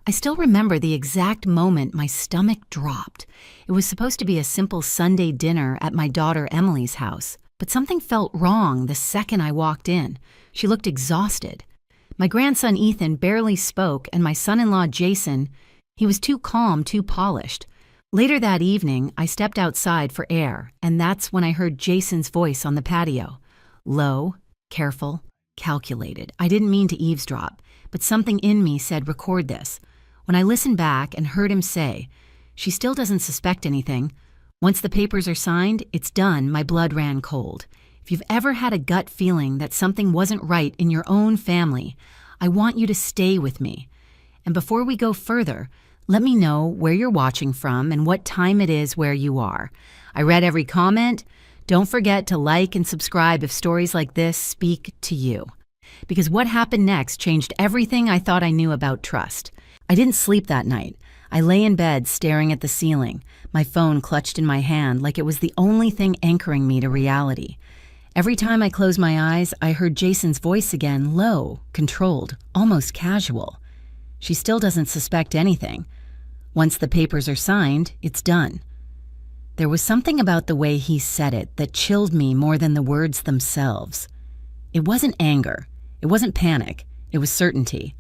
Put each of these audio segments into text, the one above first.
I still remember the exact moment my stomach dropped. It was supposed to be a simple Sunday dinner at my daughter Emily's house, but something felt wrong the second I walked in. She looked exhausted. My grandson Ethan barely spoke, and my son-in-law Jason, he was too calm, too polished. Later that evening, I stepped outside for air, and that's when I heard Jason's voice on the patio. Low, careful, calculated. I didn't mean to eavesdrop, but something in me said record this. When I listened back and heard him say, "She still doesn't suspect anything. Once the papers are signed, it's done," my blood ran cold. If you've ever had a gut feeling that something wasn't right in your own family, I want you to stay with me. And before we go further, let me know where you're watching from and what time it is where you are. I read every comment. Don't forget to like and subscribe if stories like this speak to you. Because what happened next changed everything I thought I knew about trust. I didn't sleep that night. I lay in bed staring at the ceiling, my phone clutched in my hand like it was the only thing anchoring me to reality. Every time I closed my eyes, I heard Jason's voice again, low, controlled, almost casual. She still doesn't suspect anything. Once the papers are signed, it's done. There was something about the way he said it that chilled me more than the words themselves. It wasn't anger. It wasn't panic. It was certainty.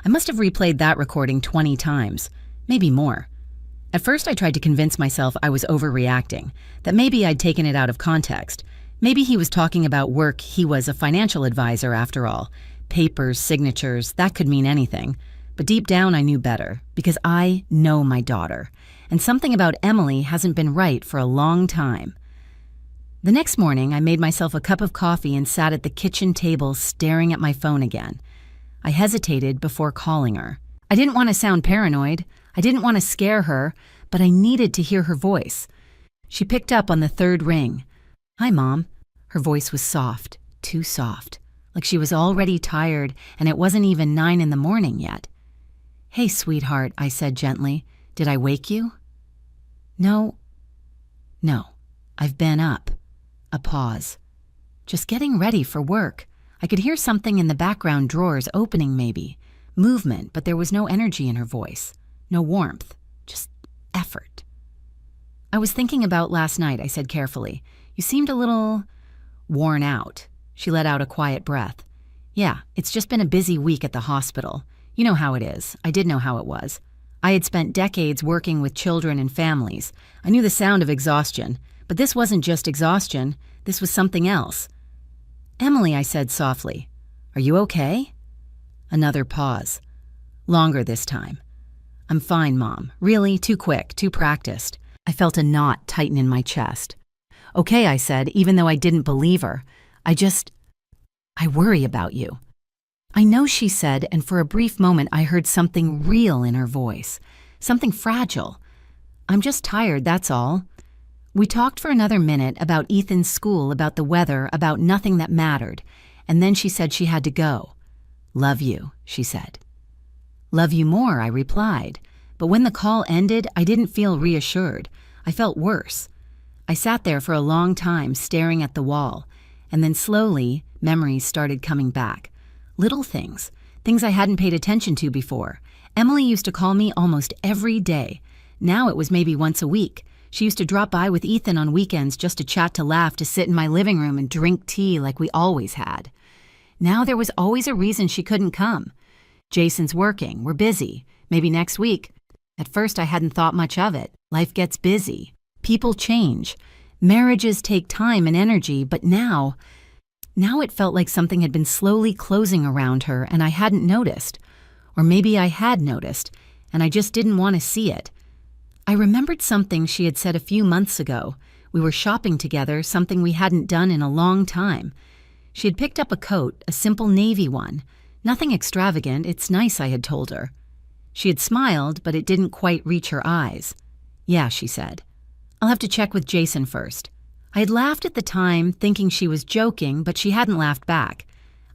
I must have replayed that recording 20 times, maybe more. At first I tried to convince myself I was overreacting, that maybe I'd taken it out of context. Maybe he was talking about work. He was a financial advisor after all. Papers, signatures, that could mean anything. But deep down I knew better, because I know my daughter. And something about Emily hasn't been right for a long time. The next morning I made myself a cup of coffee and sat at the kitchen table staring at my phone again. I hesitated before calling her. I didn't want to sound paranoid. I didn't want to scare her, but I needed to hear her voice. She picked up on the third ring. "Hi, Mom." Her voice was soft, too soft, like she was already tired and it wasn't even 9 in the morning yet. "Hey, sweetheart," I said gently. "Did I wake you?" No, I've been up." A pause. "Just getting ready for work." I could hear something in the background drawers opening maybe. Movement, but there was no energy in her voice. No warmth. Just effort. "I was thinking about last night," I said carefully. "You seemed a little worn out." She let out a quiet breath. "Yeah, it's just been a busy week at the hospital. You know how it is." I did know how it was. I had spent decades working with children and families. I knew the sound of exhaustion. But this wasn't just exhaustion. This was something else. "Emily," I said softly, "are you okay?" Another pause. Longer this time. "I'm fine, Mom. Really, too quick, too practiced." I felt a knot tighten in my chest. "Okay," I said, even though I didn't believe her. I worry about you." "I know," she said, and for a brief moment I heard something real in her voice. Something fragile. "I'm just tired, that's all." We talked for another minute about Ethan's school, about the weather, about nothing that mattered, and then she said she had to go. "Love you," she said. "Love you more," I replied. But when the call ended, I didn't feel reassured. I felt worse. I sat there for a long time staring at the wall, and then slowly, memories started coming back. Little things, things I hadn't paid attention to before. Emily used to call me almost every day. Now it was maybe once a week. She used to drop by with Ethan on weekends just to chat, to laugh, to sit in my living room and drink tea like we always had. Now there was always a reason she couldn't come. "Jason's working, we're busy, maybe next week." At first I hadn't thought much of it. Life gets busy. People change. Marriages take time and energy, but now it felt like something had been slowly closing around her and I hadn't noticed. Or maybe I had noticed, and I just didn't want to see it. I remembered something she had said a few months ago. We were shopping together, something we hadn't done in a long time. She had picked up a coat, a simple navy one. Nothing extravagant, it's nice, I had told her. She had smiled, but it didn't quite reach her eyes. "Yeah," she said. "I'll have to check with Jason first." I had laughed at the time, thinking she was joking, but she hadn't laughed back.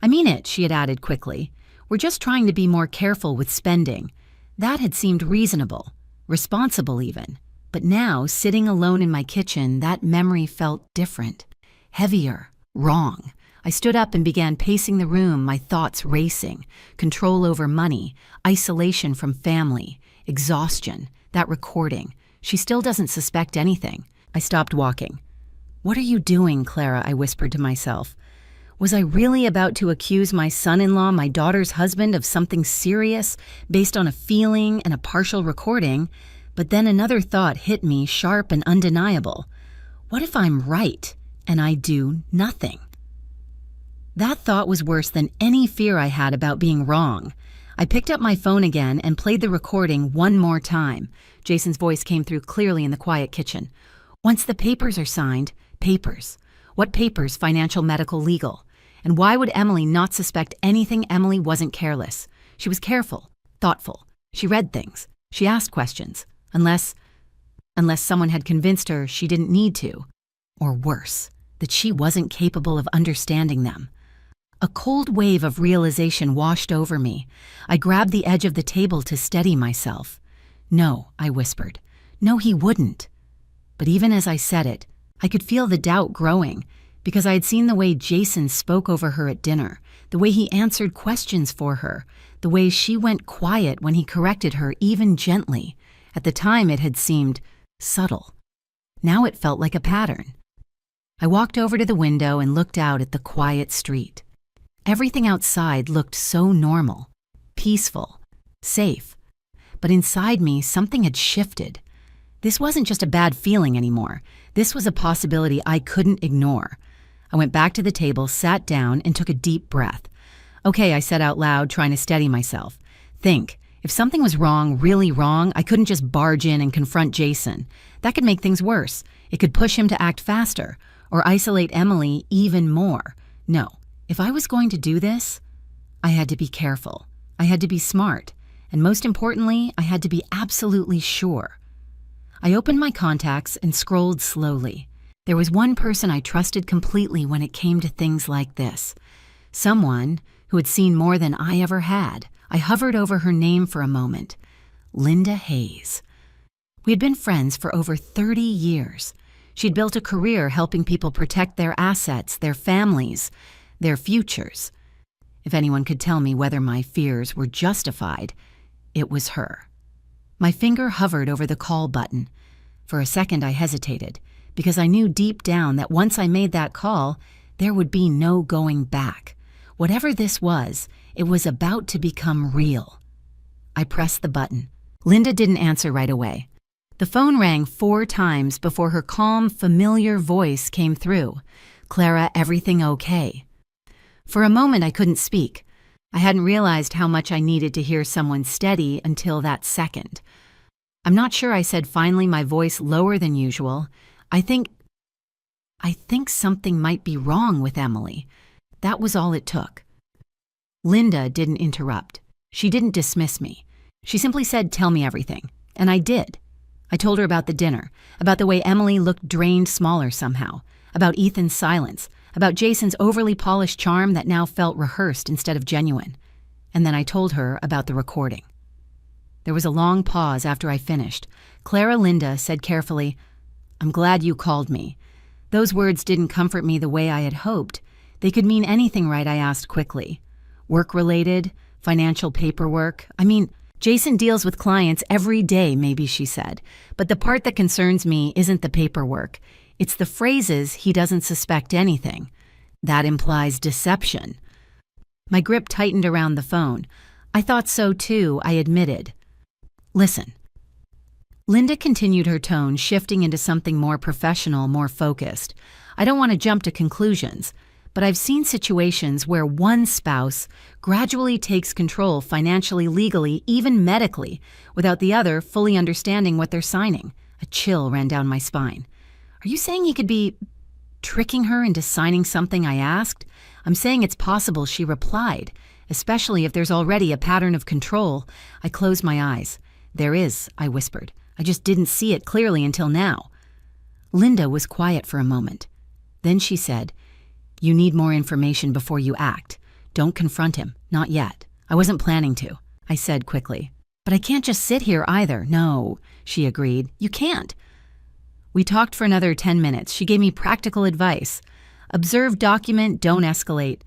"I mean it," she had added quickly. "We're just trying to be more careful with spending." That had seemed reasonable. Responsible even. But now, sitting alone in my kitchen, that memory felt different. Heavier. Wrong. I stood up and began pacing the room, my thoughts racing. Control over money, isolation from family, exhaustion, that recording. She still doesn't suspect anything. I stopped walking. "What are you doing, Clara?" I whispered to myself. Was I really about to accuse my son-in-law, my daughter's husband, of something serious based on a feeling and a partial recording? But then another thought hit me, sharp and undeniable. What if I'm right and I do nothing? That thought was worse than any fear I had about being wrong. I picked up my phone again and played the recording one more time. Jason's voice came through clearly in the quiet kitchen. "Once the papers are signed..." Papers. What papers? Financial, medical, legal. And why would Emily not suspect anything? Emily wasn't careless. She was careful, thoughtful. She read things. She asked questions. Unless someone had convinced her she didn't need to. Or worse, that she wasn't capable of understanding them. A cold wave of realization washed over me. I grabbed the edge of the table to steady myself. "No," I whispered. "No, he wouldn't." But even as I said it, I could feel the doubt growing, because I had seen the way Jason spoke over her at dinner, the way he answered questions for her, the way she went quiet when he corrected her, even gently. At the time it had seemed subtle. Now it felt like a pattern. I walked over to the window and looked out at the quiet street. Everything outside looked so normal, peaceful, safe. But inside me, something had shifted. This wasn't just a bad feeling anymore. This was a possibility I couldn't ignore. I went back to the table, sat down, and took a deep breath. "Okay," I said out loud, trying to steady myself. "Think. If something was wrong, really wrong, I couldn't just barge in and confront Jason. That could make things worse. It could push him to act faster, or isolate Emily even more. No, if I was going to do this, I had to be careful. I had to be smart. And most importantly, I had to be absolutely sure." I opened my contacts and scrolled slowly. There was one person I trusted completely when it came to things like this. Someone who had seen more than I ever had. I hovered over her name for a moment. Linda Hayes. We had been friends for over 30 years. She'd built a career helping people protect their assets, their families, their futures. If anyone could tell me whether my fears were justified, it was her. My finger hovered over the call button. For a second I hesitated, because I knew deep down that once I made that call, there would be no going back. Whatever this was, it was about to become real. I pressed the button. Linda didn't answer right away. The phone rang 4 times before her calm, familiar voice came through. "Clara, everything okay?" For a moment I couldn't speak. I hadn't realized how much I needed to hear someone steady until that second. "I'm not sure," I said finally, my voice lower than usual. I think something might be wrong with Emily." That was all it took. Linda didn't interrupt. She didn't dismiss me. She simply said, "Tell me everything." And I did. I told her about the dinner, about the way Emily looked drained smaller somehow, about Ethan's silence, about Jason's overly polished charm that now felt rehearsed instead of genuine. And then I told her about the recording. There was a long pause after I finished. Linda said carefully, "I'm glad you called me." Those words didn't comfort me the way I had hoped. They could mean anything, right? I asked quickly. Work-related? Financial paperwork? Jason deals with clients every day, maybe, she said. But the part that concerns me isn't the paperwork. It's the phrases "he doesn't suspect anything." That implies deception. My grip tightened around the phone. "I thought so too," I admitted. "Listen." Linda continued, her tone shifting into something more professional, more focused. "I don't want to jump to conclusions, but I've seen situations where one spouse gradually takes control financially, legally, even medically, without the other fully understanding what they're signing." A chill ran down my spine. "Are you saying he could be tricking her into signing something?" I asked. "I'm saying it's possible," she replied, "especially if there's already a pattern of control." I closed my eyes. "There is," I whispered. "I just didn't see it clearly until now." Linda was quiet for a moment. Then she said, "You need more information before you act. Don't confront him, not yet." "I wasn't planning to," I said quickly. "But I can't just sit here either." "No," she agreed. "You can't." We talked for another 10 minutes. She gave me practical advice Observe, document, don't escalate.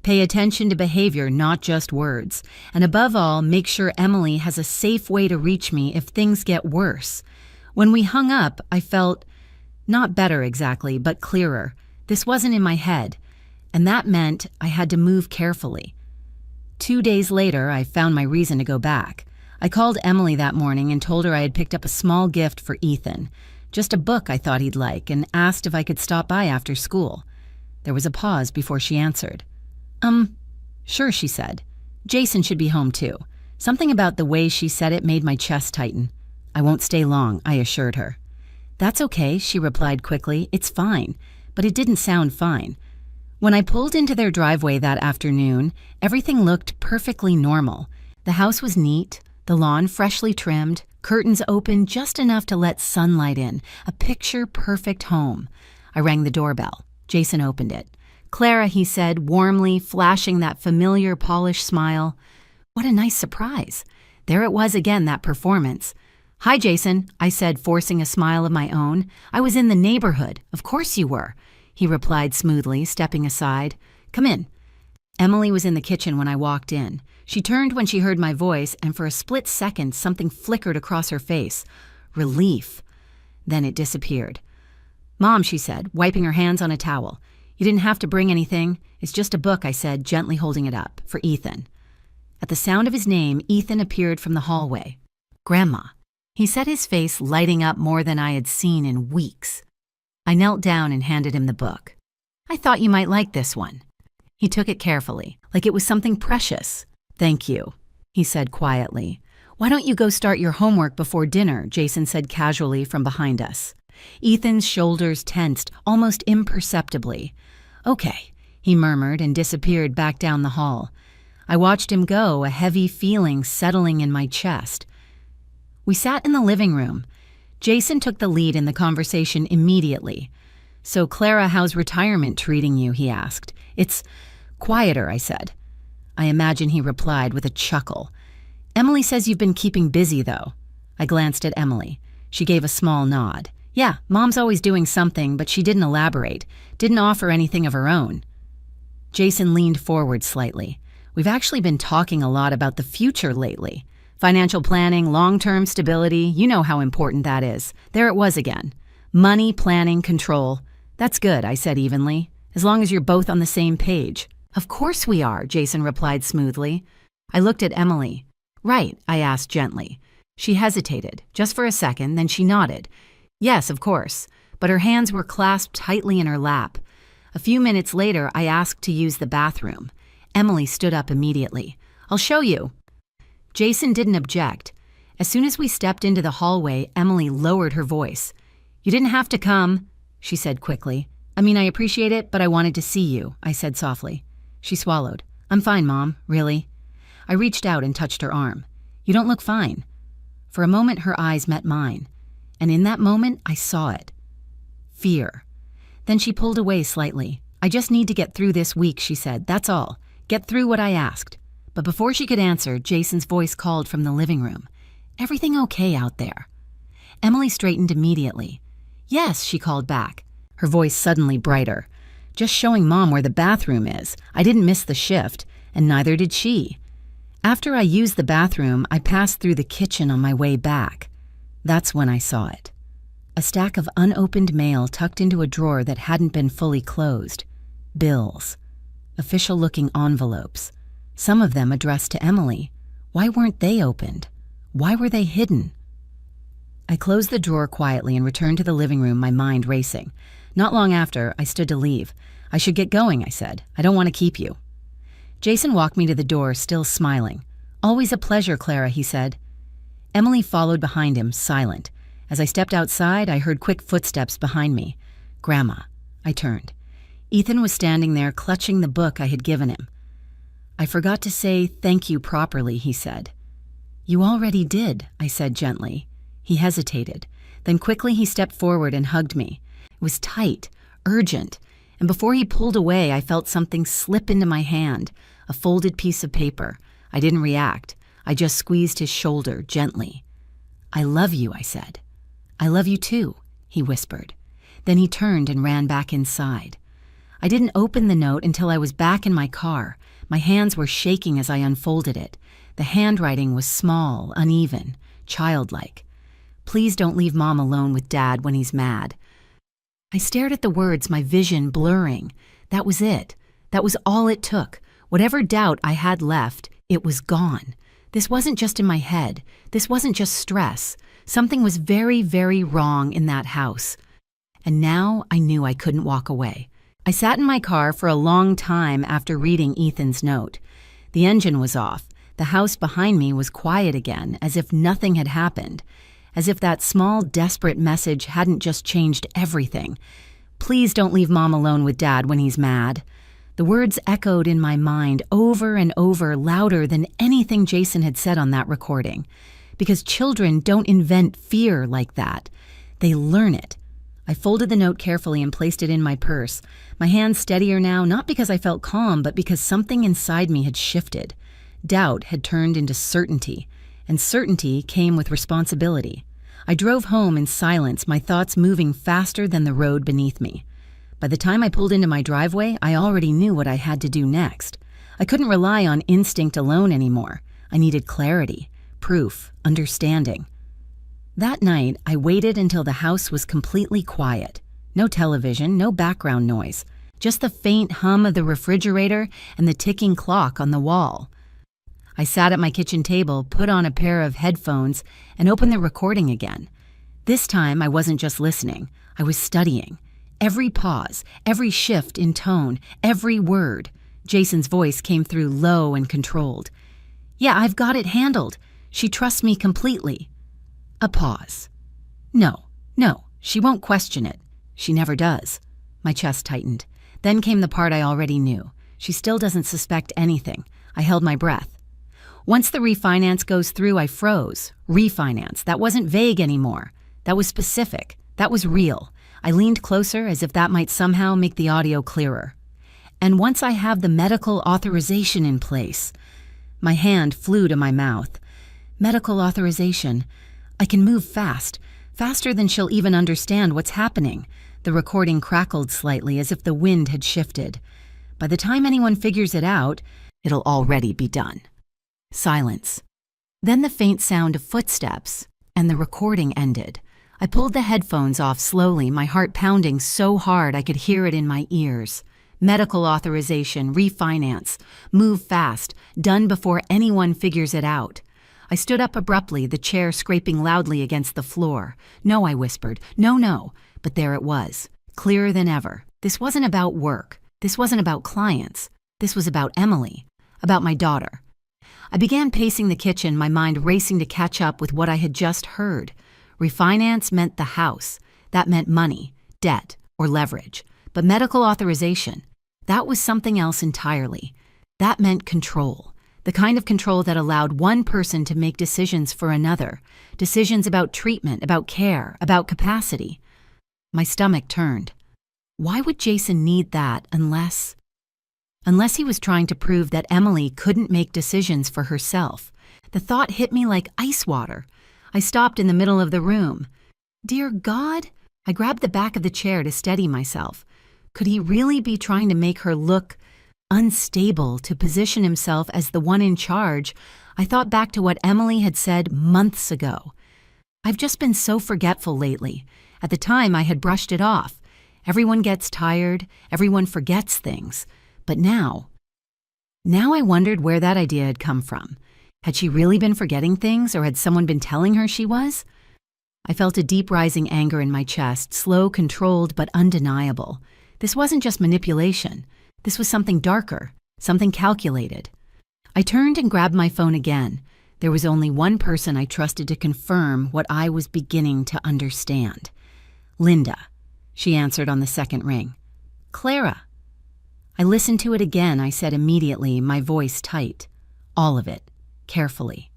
Pay attention to behavior, not just words. And above all, make sure Emily has a safe way to reach me if things get worse. When we hung up, I felt, not better exactly, but clearer. This wasn't in my head, and that meant I had to move carefully. 2 days later, I found my reason to go back. I called Emily that morning and told her I had picked up a small gift for Ethan, just a book I thought he'd like, and asked if I could stop by after school. There was a pause before she answered. Sure, she said. Jason should be home too. Something about the way she said it made my chest tighten. I won't stay long, I assured her. That's okay, she replied quickly. It's fine. But it didn't sound fine. When I pulled into their driveway that afternoon, everything looked perfectly normal. The house was neat, the lawn freshly trimmed, curtains open just enough to let sunlight in, a picture-perfect home. I rang the doorbell. Jason opened it. Clara, he said, warmly, flashing that familiar polished smile. What a nice surprise. There it was again, that performance. Hi, Jason, I said, forcing a smile of my own. I was in the neighborhood. Of course you were, he replied smoothly, stepping aside. Come in. Emily was in the kitchen when I walked in. She turned when she heard my voice, and for a split second, something flickered across her face. Relief. Then it disappeared. Mom, she said, wiping her hands on a towel. You didn't have to bring anything. It's just a book, I said, gently holding it up, for Ethan. At the sound of his name, Ethan appeared from the hallway. Grandma. He said, his face lighting up more than I had seen in weeks. I knelt down and handed him the book. I thought you might like this one. He took it carefully, like it was something precious. Thank you, he said quietly. Why don't you go start your homework before dinner, Jason said casually from behind us. Ethan's shoulders tensed, almost imperceptibly. Okay, he murmured and disappeared back down the hall. I watched him go, a heavy feeling settling in my chest. We sat in the living room. Jason took the lead in the conversation immediately. So, Clara, how's retirement treating you? He asked. It's quieter, I said. I imagine he replied with a chuckle. Emily says you've been keeping busy, though. I glanced at Emily. She gave a small nod. Yeah, Mom's always doing something, but she didn't elaborate, didn't offer anything of her own. Jason leaned forward slightly. We've actually been talking a lot about the future lately. Financial planning, long-term stability, you know how important that is. There it was again. Money, planning, control. That's good, I said evenly, as long as you're both on the same page. Of course we are, Jason replied smoothly. I looked at Emily. Right, I asked gently. She hesitated, just for a second, then she nodded. Yes, of course, but her hands were clasped tightly in her lap. A few minutes later, I asked to use the bathroom. Emily stood up immediately. I'll show you. Jason didn't object. As soon as we stepped into the hallway, Emily lowered her voice. You didn't have to come, she said quickly. I mean, I appreciate it, but I wanted to see you, I said softly. She swallowed. I'm fine, Mom, really. I reached out and touched her arm. You don't look fine. For a moment, her eyes met mine. And in that moment, I saw it. Fear. Then she pulled away slightly. I just need to get through this week, she said. That's all. Get through what I asked. But before she could answer, Jason's voice called from the living room. Everything okay out there? Emily straightened immediately. Yes, she called back, her voice suddenly brighter. Just showing Mom where the bathroom is. I didn't miss the shift, and neither did she. After I used the bathroom, I passed through the kitchen on my way back. That's when I saw it. A stack of unopened mail tucked into a drawer that hadn't been fully closed. Bills. Official-looking envelopes. Some of them addressed to Emily. Why weren't they opened? Why were they hidden? I closed the drawer quietly and returned to the living room, my mind racing. Not long after, I stood to leave. I should get going, I said. I don't want to keep you. Jason walked me to the door, still smiling. Always a pleasure, Clara, he said. Emily followed behind him, silent. As I stepped outside, I heard quick footsteps behind me. Grandma. I turned. Ethan was standing there, clutching the book I had given him. I forgot to say thank you properly, he said. You already did, I said gently. He hesitated. Then quickly he stepped forward and hugged me. It was tight, urgent, and before he pulled away, I felt something slip into my hand, a folded piece of paper. I didn't react. I just squeezed his shoulder gently. I love you, I said. I love you too, he whispered. Then he turned and ran back inside. I didn't open the note until I was back in my car. My hands were shaking as I unfolded it. The handwriting was small, uneven, childlike. "Please don't leave Mom alone with Dad when he's mad." I stared at the words, my vision blurring. That was it. That was all it took. Whatever doubt I had left, it was gone. This wasn't just in my head. This wasn't just stress. Something was very, very wrong in that house. And now I knew I couldn't walk away. I sat in my car for a long time after reading Ethan's note. The engine was off. The house behind me was quiet again, as if nothing had happened. As if that small, desperate message hadn't just changed everything. "Please don't leave Mom alone with Dad when he's mad." The words echoed in my mind over and over, louder than anything Jason had said on that recording. Because children don't invent fear like that. They learn it. I folded the note carefully and placed it in my purse, my hands steadier now, not because I felt calm, but because something inside me had shifted. Doubt had turned into certainty, and certainty came with responsibility. I drove home in silence, my thoughts moving faster than the road beneath me. By the time I pulled into my driveway, I already knew what I had to do next. I couldn't rely on instinct alone anymore. I needed clarity, proof, understanding. That night, I waited until the house was completely quiet. No television, no background noise, just the faint hum of the refrigerator and the ticking clock on the wall. I sat at my kitchen table, put on a pair of headphones, and opened the recording again. This time, I wasn't just listening. I was studying. Every pause, every shift in tone, every word. Jason's voice came through low and controlled. "Yeah, I've got it handled. She trusts me completely." A pause. No, she won't question it. She never does. My chest tightened. Then came the part I already knew. She still doesn't suspect anything. I held my breath. Once the refinance goes through, I froze. Refinance. That wasn't vague anymore. That was specific. That was real. I leaned closer as if that might somehow make the audio clearer. "And once I have the medical authorization in place." My hand flew to my mouth. "Medical authorization. I can move fast, faster than she'll even understand what's happening." The recording crackled slightly as if the wind had shifted. "By the time anyone figures it out, it'll already be done." Silence. Then the faint sound of footsteps, and the recording ended. I pulled the headphones off slowly, my heart pounding so hard I could hear it in my ears. Medical authorization, refinance, move fast, done before anyone figures it out. I stood up abruptly, the chair scraping loudly against the floor. "No," I whispered. No. But there it was, clearer than ever. This wasn't about work. This wasn't about clients. This was about Emily, about my daughter. I began pacing the kitchen, my mind racing to catch up with what I had just heard. Refinance meant the house. That meant money, debt, or leverage. But medical authorization, that was something else entirely. That meant control. The kind of control that allowed one person to make decisions for another. Decisions about treatment, about care, about capacity. My stomach turned. Why would Jason need that unless he was trying to prove that Emily couldn't make decisions for herself? The thought hit me like ice water. I stopped in the middle of the room. Dear God, I grabbed the back of the chair to steady myself. Could he really be trying to make her look unstable, to position himself as the one in charge? I thought back to what Emily had said months ago. I've just been so forgetful lately. At the time, I had brushed it off. Everyone gets tired, everyone forgets things. But now I wondered where that idea had come from. Had she really been forgetting things, or had someone been telling her she was? I felt a deep rising anger in my chest, slow, controlled, but undeniable. This wasn't just manipulation. This was something darker, something calculated. I turned and grabbed my phone again. There was only one person I trusted to confirm what I was beginning to understand. "Linda," she answered on the second ring. "Clara." I listened to it again, I said immediately, my voice tight. All of it, carefully.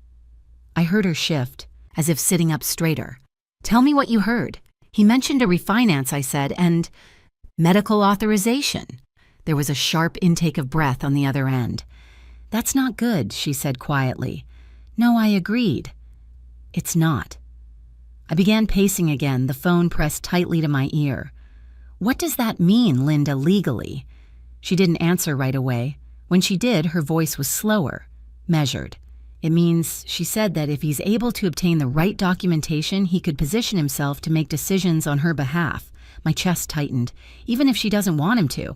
I heard her shift, as if sitting up straighter. "Tell me what you heard." "He mentioned a refinance," I said, "and medical authorization." There was a sharp intake of breath on the other end. "That's not good," she said quietly. "No, I agreed." "It's not." I began pacing again, the phone pressed tightly to my ear. "What does that mean, Linda, legally?" She didn't answer right away. When she did, her voice was slower, measured. It means she said that if he's able to obtain the right documentation, he could position himself to make decisions on her behalf. My chest tightened, even if she doesn't want him to.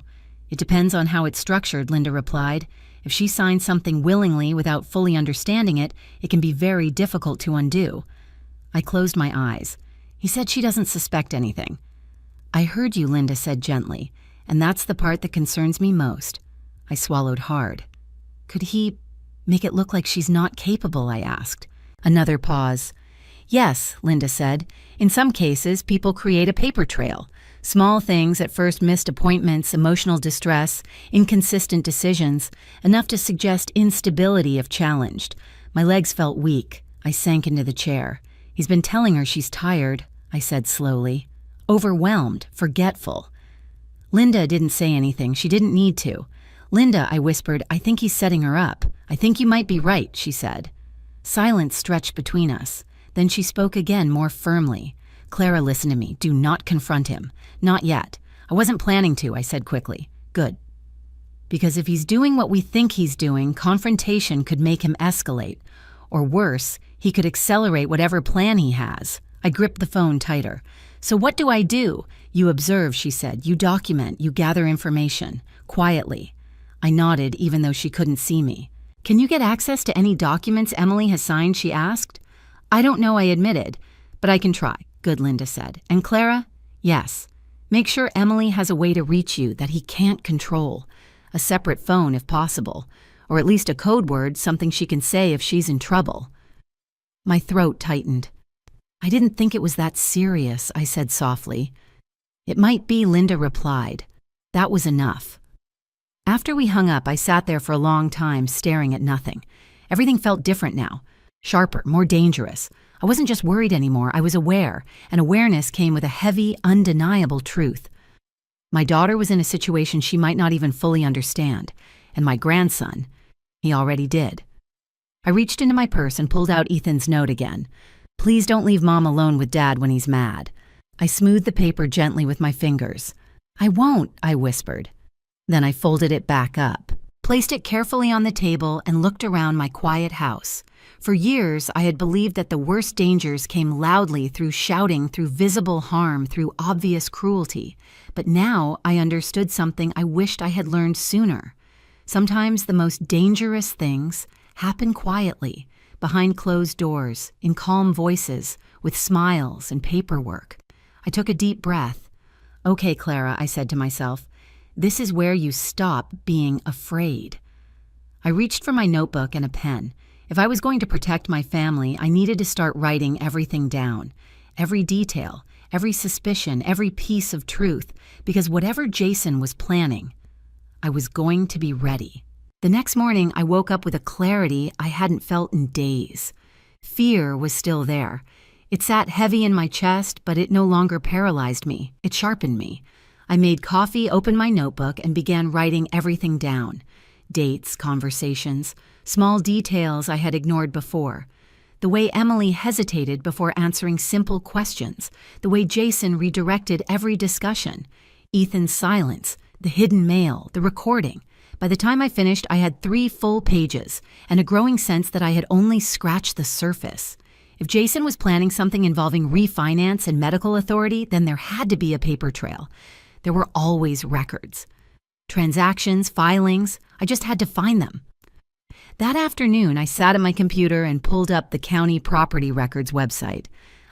It depends on how it's structured, Linda replied. If she signs something willingly without fully understanding it, it can be very difficult to undo. I closed my eyes. He said she doesn't suspect anything. I heard you, Linda said gently, and that's the part that concerns me most. I swallowed hard. Could he make it look like she's not capable, I asked. Another pause. Yes, Linda said. In some cases, people create a paper trail. Small things at first, missed appointments, emotional distress, inconsistent decisions, enough to suggest instability if challenged. My legs felt weak. I sank into the chair. He's been telling her she's tired, I said slowly. Overwhelmed, forgetful. Linda didn't say anything. She didn't need to. Linda, I whispered, I think he's setting her up. I think you might be right, she said. Silence stretched between us. Then she spoke again, more firmly. Clara, listen to me. Do not confront him. Not yet. I wasn't planning to, I said quickly. Good. Because if he's doing what we think he's doing, confrontation could make him escalate. Or worse, he could accelerate whatever plan he has. I gripped the phone tighter. So what do I do? You observe, she said. You document. You gather information. Quietly. I nodded, even though she couldn't see me. Can you get access to any documents Emily has signed, she asked. I don't know, I admitted. But I can try. Good, Linda said. And Clara? Yes. Make sure Emily has a way to reach you that he can't control. A separate phone if possible. Or at least a code word, something she can say if she's in trouble. My throat tightened. I didn't think it was that serious, I said softly. It might be, Linda replied. That was enough. After we hung up, I sat there for a long time, staring at nothing. Everything felt different now. Sharper, more dangerous. I wasn't just worried anymore, I was aware, and awareness came with a heavy, undeniable truth. My daughter was in a situation she might not even fully understand, and my grandson, he already did. I reached into my purse and pulled out Ethan's note again. Please don't leave Mom alone with Dad when he's mad. I smoothed the paper gently with my fingers. I won't, I whispered. Then I folded it back up, placed it carefully on the table, and looked around my quiet house. For years, I had believed that the worst dangers came loudly through shouting, through visible harm, through obvious cruelty. But now I understood something I wished I had learned sooner. Sometimes the most dangerous things happen quietly, behind closed doors, in calm voices, with smiles and paperwork. I took a deep breath. Okay, Clara, I said to myself, this is where you stop being afraid. I reached for my notebook and a pen. If I was going to protect my family, I needed to start writing everything down. Every detail, every suspicion, every piece of truth, because whatever Jason was planning, I was going to be ready. The next morning, I woke up with a clarity I hadn't felt in days. Fear was still there. It sat heavy in my chest, but it no longer paralyzed me. It sharpened me. I made coffee, opened my notebook, and began writing everything down. Dates, conversations, small details I had ignored before. The way Emily hesitated before answering simple questions. The way Jason redirected every discussion. Ethan's silence, the hidden mail, the recording. By the time I finished, I had 3 full pages and a growing sense that I had only scratched the surface. If Jason was planning something involving refinance and medical authority, then there had to be a paper trail. There were always records. Transactions, filings, I just had to find them. That afternoon, I sat at my computer and pulled up the county property records website.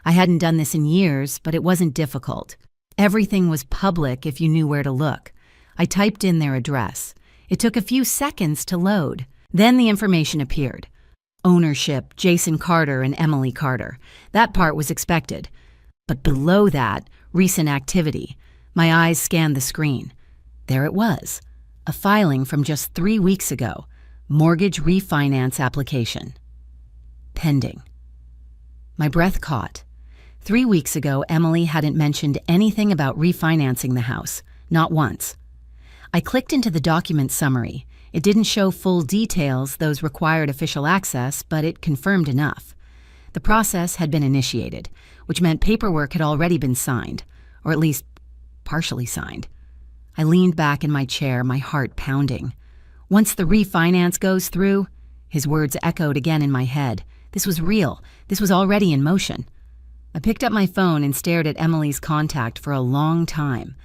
I hadn't done this in years, but it wasn't difficult. Everything was public if you knew where to look. I typed in their address. It took a few seconds to load. Then the information appeared. Ownership, Jason Carter and Emily Carter. That part was expected. But below that, recent activity. My eyes scanned the screen. There it was. A filing from just 3 weeks ago. Mortgage refinance application. Pending. My breath caught. 3 weeks ago, Emily hadn't mentioned anything about refinancing the house. Not once. I clicked into the document summary. It didn't show full details, those required official access, but it confirmed enough. The process had been initiated, which meant paperwork had already been signed, or at least partially signed. I leaned back in my chair, my heart pounding. Once the refinance goes through, his words echoed again in my head. This was real. This was already in motion. I picked up my phone and stared at Emily's contact for a long time.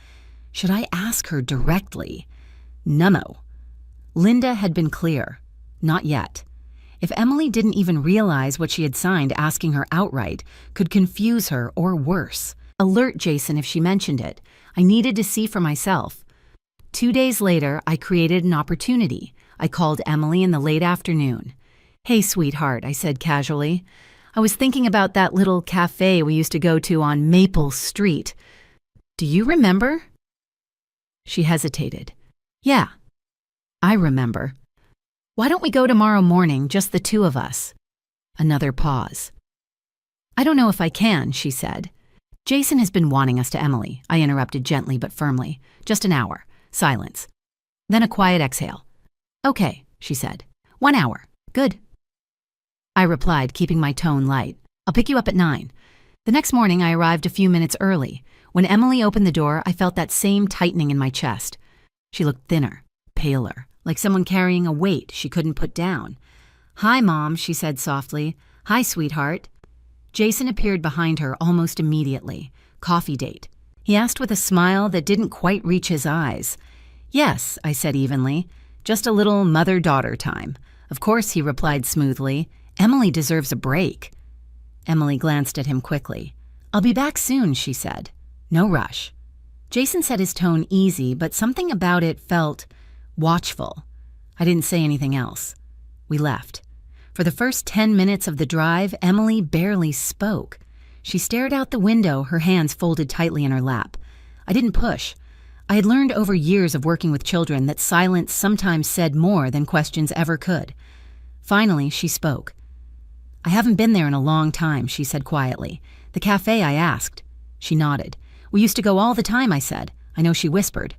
Should I ask her directly? No. Linda had been clear. Not yet. If Emily didn't even realize what she had signed asking her outright could confuse her or worse. Alert Jason if she mentioned it. I needed to see for myself. 2 days later, I created an opportunity. I called Emily in the late afternoon. "Hey, sweetheart," I said casually. "I was thinking about that little cafe we used to go to on Maple Street. Do you remember?" She hesitated. "Yeah, I remember. Why don't we go tomorrow morning, just the two of us?" Another pause. "I don't know if I can," she said. "Jason has been wanting us to Emily," I interrupted gently but firmly. "Just an hour." Silence. Then a quiet exhale. "Okay," she said. "1 hour. Good." I replied, keeping my tone light. "I'll pick you up at 9. The next morning, I arrived a few minutes early. When Emily opened the door, I felt that same tightening in my chest. She looked thinner, paler, like someone carrying a weight she couldn't put down. "Hi, Mom," she said softly. "Hi, sweetheart." Jason appeared behind her almost immediately. "Coffee date?" He asked with a smile that didn't quite reach his eyes. "Yes," I said evenly. "Just a little mother-daughter time." "Of course," he replied smoothly. "Emily deserves a break." Emily glanced at him quickly. "I'll be back soon," she said. "No rush." Jason said his tone easy, but something about it felt watchful. I didn't say anything else. We left. For the first 10 minutes of the drive, Emily barely spoke. She stared out the window, her hands folded tightly in her lap. I didn't push. I had learned over years of working with children that silence sometimes said more than questions ever could. Finally, she spoke. "I haven't been there in a long time," she said quietly. "The cafe, I asked." She nodded. "We used to go all the time," I said. I know she whispered.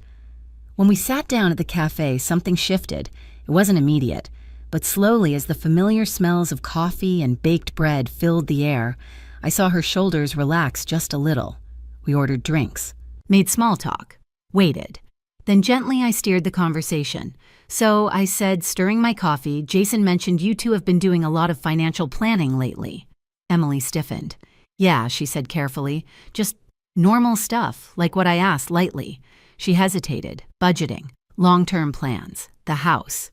When we sat down at the cafe, something shifted. It wasn't immediate, but slowly as the familiar smells of coffee and baked bread filled the air, I saw her shoulders relax just a little. We ordered drinks, made small talk, waited. Then gently I steered the conversation. "So," I said, stirring my coffee, "Jason mentioned you two have been doing a lot of financial planning lately." Emily stiffened. "Yeah," she said carefully, "just normal stuff, like what I asked lightly." She hesitated. "Budgeting, long-term plans, the house."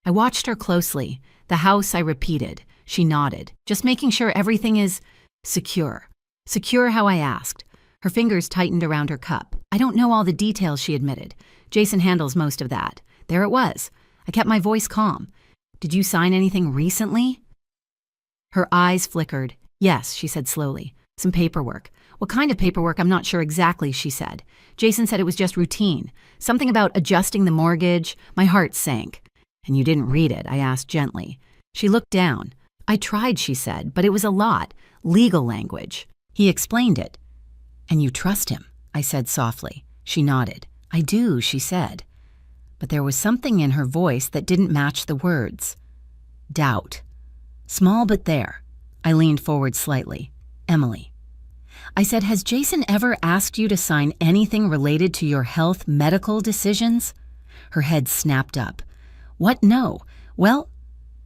I watched her closely. "The house," I repeated. She nodded. "Just making sure everything is secure. Secure how I asked." Her fingers tightened around her cup. "I don't know all the details," she admitted. "Jason handles most of that." There it was. I kept my voice calm. "Did you sign anything recently?" Her eyes flickered. "Yes," she said slowly. "Some paperwork." "What kind of paperwork? I'm not sure exactly," she said. "Jason said it was just routine. Something about adjusting the mortgage." My heart sank. "And you didn't read it?" I asked gently. She looked down. "I tried," she said, "but it was a lot. Legal language." He explained it. "And you trust him?" I said softly. She nodded. "I do," she said. But there was something in her voice that didn't match the words. Doubt. Small but there. I leaned forward slightly. "Emily." I said, "Has Jason ever asked you to sign anything related to your health medical decisions?" Her head snapped up. "What? No. Well,"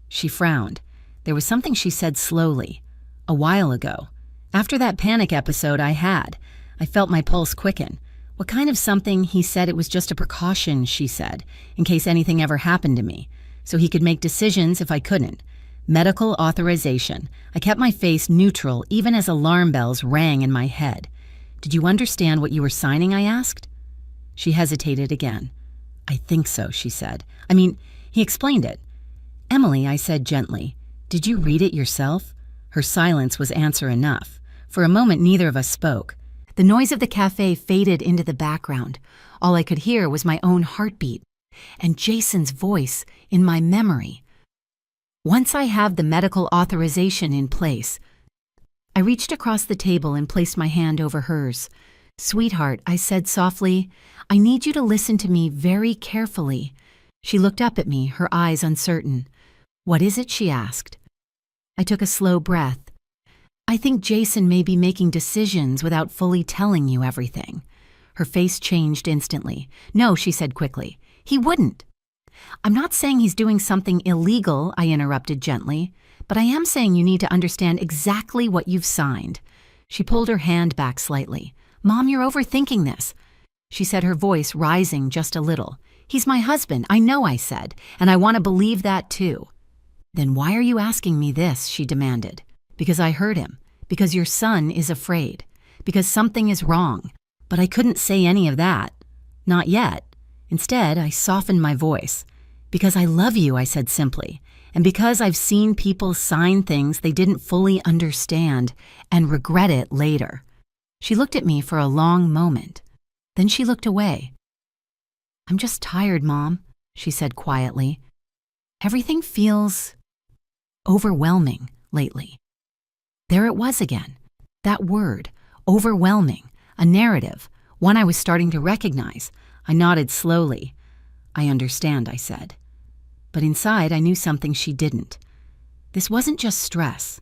she frowned. There was something she said slowly. "A while ago. After that panic episode I had, I felt my pulse quicken. What kind of something?" He said it was just a precaution, she said, in case anything ever happened to me, so he could make decisions if I couldn't. Medical authorization. I kept my face neutral even as alarm bells rang in my head. "Did you understand what you were signing?" I asked. She hesitated again. "I think so," she said. He explained it." "Emily," I said gently, "did you read it yourself?" Her silence was answer enough. For a moment, neither of us spoke. The noise of the cafe faded into the background. All I could hear was my own heartbeat and Jason's voice in my memory. "Once I have the medical authorization in place." I reached across the table and placed my hand over hers. "Sweetheart," I said softly, "I need you to listen to me very carefully." She looked up at me, her eyes uncertain. "What is it?" she asked. I took a slow breath. "I think Jason may be making decisions without fully telling you everything." Her face changed instantly. "No," she said quickly. "He wouldn't." "I'm not saying he's doing something illegal," I interrupted gently, "but I am saying you need to understand exactly what you've signed." She pulled her hand back slightly. "Mom, you're overthinking this," she said, her voice rising just a little. "He's my husband, I know," I said, "and I want to believe that too." "Then why are you asking me this?" she demanded. "Because I heard him. Because your son is afraid. Because something is wrong." But I couldn't say any of that. Not yet. Instead, I softened my voice. "Because I love you," I said simply, "and because I've seen people sign things they didn't fully understand and regret it later." She looked at me for a long moment. Then she looked away. "I'm just tired, Mom," she said quietly. "Everything feels overwhelming lately." There it was again. That word, overwhelming, a narrative, one I was starting to recognize. I nodded slowly. "I understand," I said. But inside, I knew something she didn't. This wasn't just stress.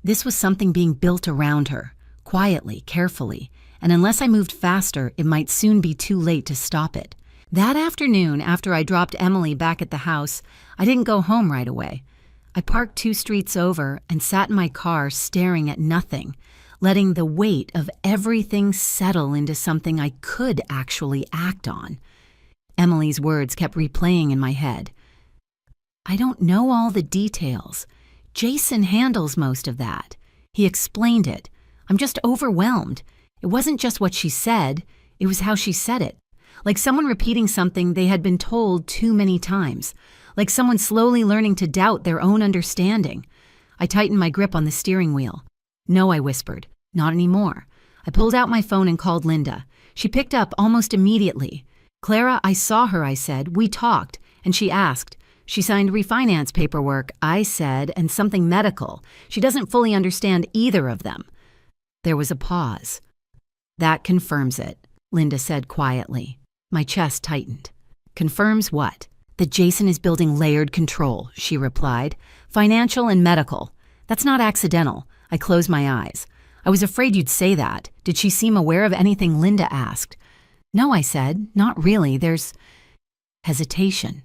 This was something being built around her, quietly, carefully, and unless I moved faster, it might soon be too late to stop it. That afternoon, after I dropped Emily back at the house, I didn't go home right away. I parked 2 streets over and sat in my car staring at nothing, letting the weight of everything settle into something I could actually act on. Emily's words kept replaying in my head. "I don't know all the details. Jason handles most of that. He explained it. I'm just overwhelmed. It wasn't just what she said, it was how she said it. Like someone repeating something they had been told too many times. Like someone slowly learning to doubt their own understanding." I tightened my grip on the steering wheel. "No," I whispered. "Not anymore." I pulled out my phone and called Linda. She picked up almost immediately. "Clara, I saw her," I said. "We talked." And she asked. "She signed refinance paperwork," I said, "and something medical. She doesn't fully understand either of them." There was a pause. "That confirms it," Linda said quietly. My chest tightened. "Confirms what?" "That Jason is building layered control," she replied. "Financial and medical. That's not accidental." I closed my eyes. "I was afraid you'd say that. Did she seem aware of anything?" Linda asked. "No," I said. "Not really. There's hesitation,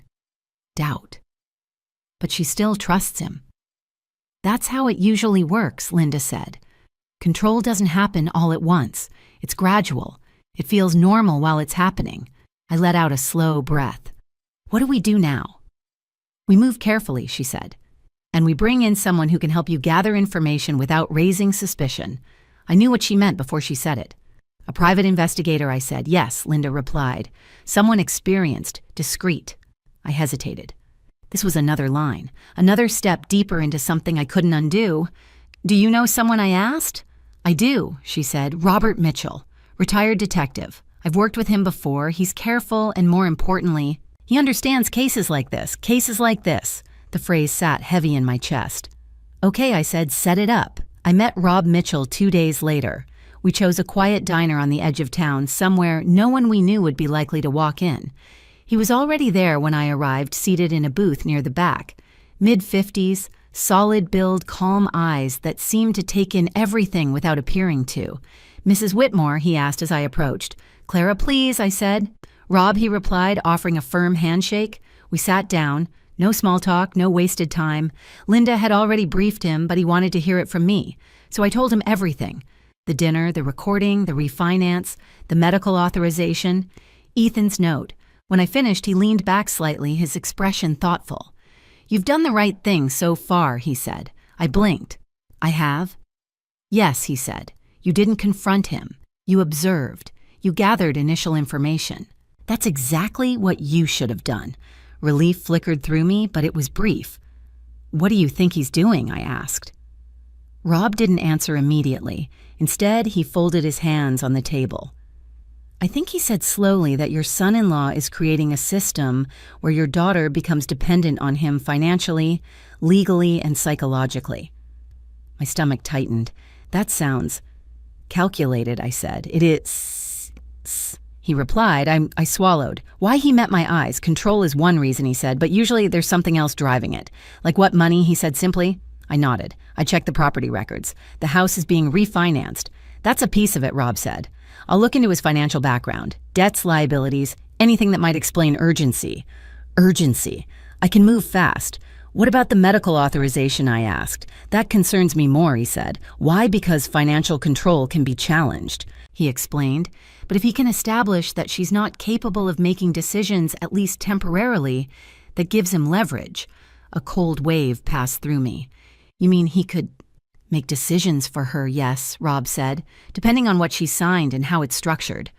doubt. But she still trusts him." "That's how it usually works," Linda said. "Control doesn't happen all at once. It's gradual. It feels normal while it's happening." I let out a slow breath. "What do we do now?" "We move carefully," she said. "And we bring in someone who can help you gather information without raising suspicion." I knew what she meant before she said it. "A private investigator," I said. "Yes," Linda replied. "Someone experienced, discreet." I hesitated. This was another line, another step deeper into something I couldn't undo. "Do you know someone?" I asked. "I do," she said. "Robert Mitchell, retired detective. I've worked with him before. He's careful and, more importantly, he understands cases like this, cases like this." The phrase sat heavy in my chest. "Okay," I said, "set it up." I met Rob Mitchell 2 days later. We chose a quiet diner on the edge of town, somewhere no one we knew would be likely to walk in. He was already there when I arrived, seated in a booth near the back. Mid-50s, solid build, calm eyes that seemed to take in everything without appearing to. "Mrs. Whitmore?" he asked as I approached. "Clara, please," I said. "Rob," he replied, offering a firm handshake. We sat down. No small talk, no wasted time. Linda had already briefed him, but he wanted to hear it from me. So I told him everything. The dinner, the recording, the refinance, the medical authorization, Ethan's note. When I finished, he leaned back slightly, his expression thoughtful. "You've done the right thing so far," he said. I blinked. "I have?" "Yes," he said. "You didn't confront him. You observed. You gathered initial information. That's exactly what you should have done." Relief flickered through me, but it was brief. "What do you think he's doing?" I asked. Rob didn't answer immediately. Instead, he folded his hands on the table. "I think he said slowly that your son-in-law is creating a system where your daughter becomes dependent on him financially, legally, and psychologically." My stomach tightened. "That sounds calculated," I said. "It is." He replied. I swallowed. "Why he met my eyes. Control is one reason," he said, "but usually there's something else driving it." "Like what money?" he said simply. I nodded. I checked the property records. "The house is being refinanced." "That's a piece of it," Rob said. "I'll look into his financial background. Debts, liabilities, anything that might explain urgency. Urgency. I can move fast. What about the medical authorization, I asked. That concerns me more, he said. Why? Because financial control can be challenged, he explained. But if he can establish that she's not capable of making decisions, at least temporarily, that gives him leverage. A cold wave passed through me. You mean he could make decisions for her? Yes, Rob said, depending on what she signed and how it's structured.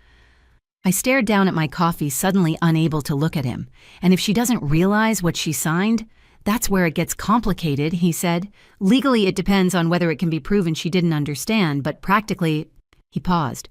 I stared down at my coffee, suddenly unable to look at him. And if she doesn't realize what she signed, that's where it gets complicated, he said. Legally, it depends on whether it can be proven she didn't understand, but practically, he paused.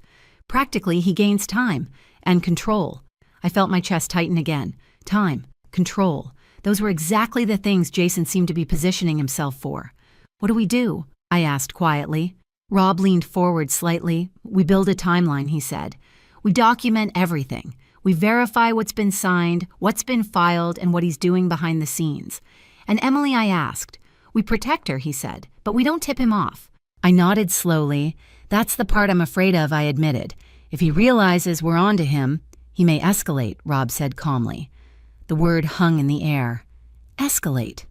Practically, he gains time and control. I felt my chest tighten again. Time, control. Those were exactly the things Jason seemed to be positioning himself for. What do we do? I asked quietly. Rob leaned forward slightly. We build a timeline, he said. We document everything. We verify what's been signed, what's been filed, and what he's doing behind the scenes. And Emily, I asked. We protect her, he said, but we don't tip him off. I nodded slowly. That's the part I'm afraid of, I admitted. If he realizes we're onto him, he may escalate, Rob said calmly. The word hung in the air. Escalate.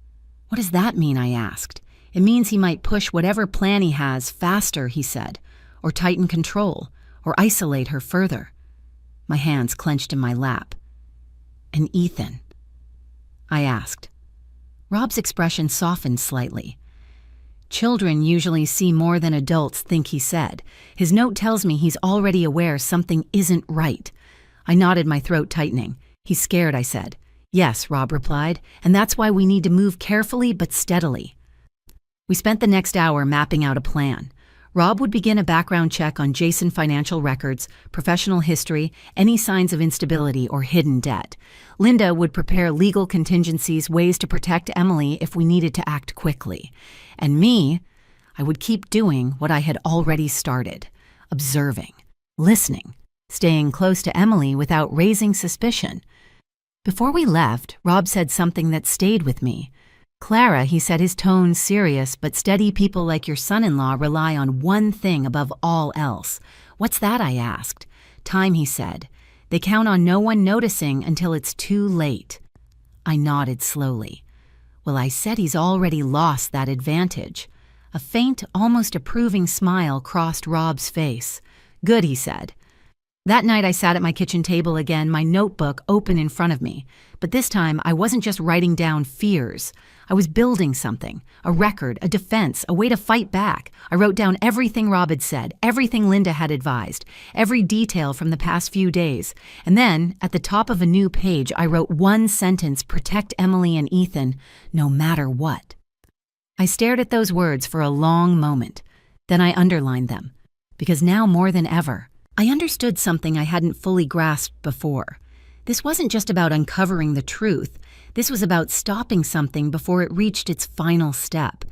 What does that mean, I asked. It means he might push whatever plan he has faster, he said, or tighten control, or isolate her further. My hands clenched in my lap. And Ethan? I asked. Rob's expression softened slightly. Children usually see more than adults think, he said. His note tells me he's already aware something isn't right. I nodded, my throat tightening. He's scared, I said. Yes, Rob replied, and that's why we need to move carefully but steadily. We spent the next hour mapping out a plan. Rob would begin a background check on Jason financial records, professional history, any signs of instability or hidden debt. Linda would prepare legal contingencies, ways to protect Emily if we needed to act quickly. And me, I would keep doing what I had already started, observing, listening, staying close to Emily without raising suspicion. Before we left, Rob said something that stayed with me. Clara, he said, his tone serious, but steady people like your son-in-law rely on one thing above all else. What's that? I asked. Time, he said. They count on no one noticing until it's too late. I nodded slowly. Well, I said he's already lost that advantage. A faint, almost approving smile crossed Rob's face. Good, he said. That night I sat at my kitchen table again, my notebook open in front of me. But this time I wasn't just writing down fears. I was building something, a record, a defense, a way to fight back. I wrote down everything Rob had said, everything Linda had advised, every detail from the past few days. And then, at the top of a new page, I wrote one sentence: protect Emily and Ethan, no matter what. I stared at those words for a long moment. Then I underlined them, because now more than ever, I understood something I hadn't fully grasped before. This wasn't just about uncovering the truth. This was about stopping something before it reached its final step.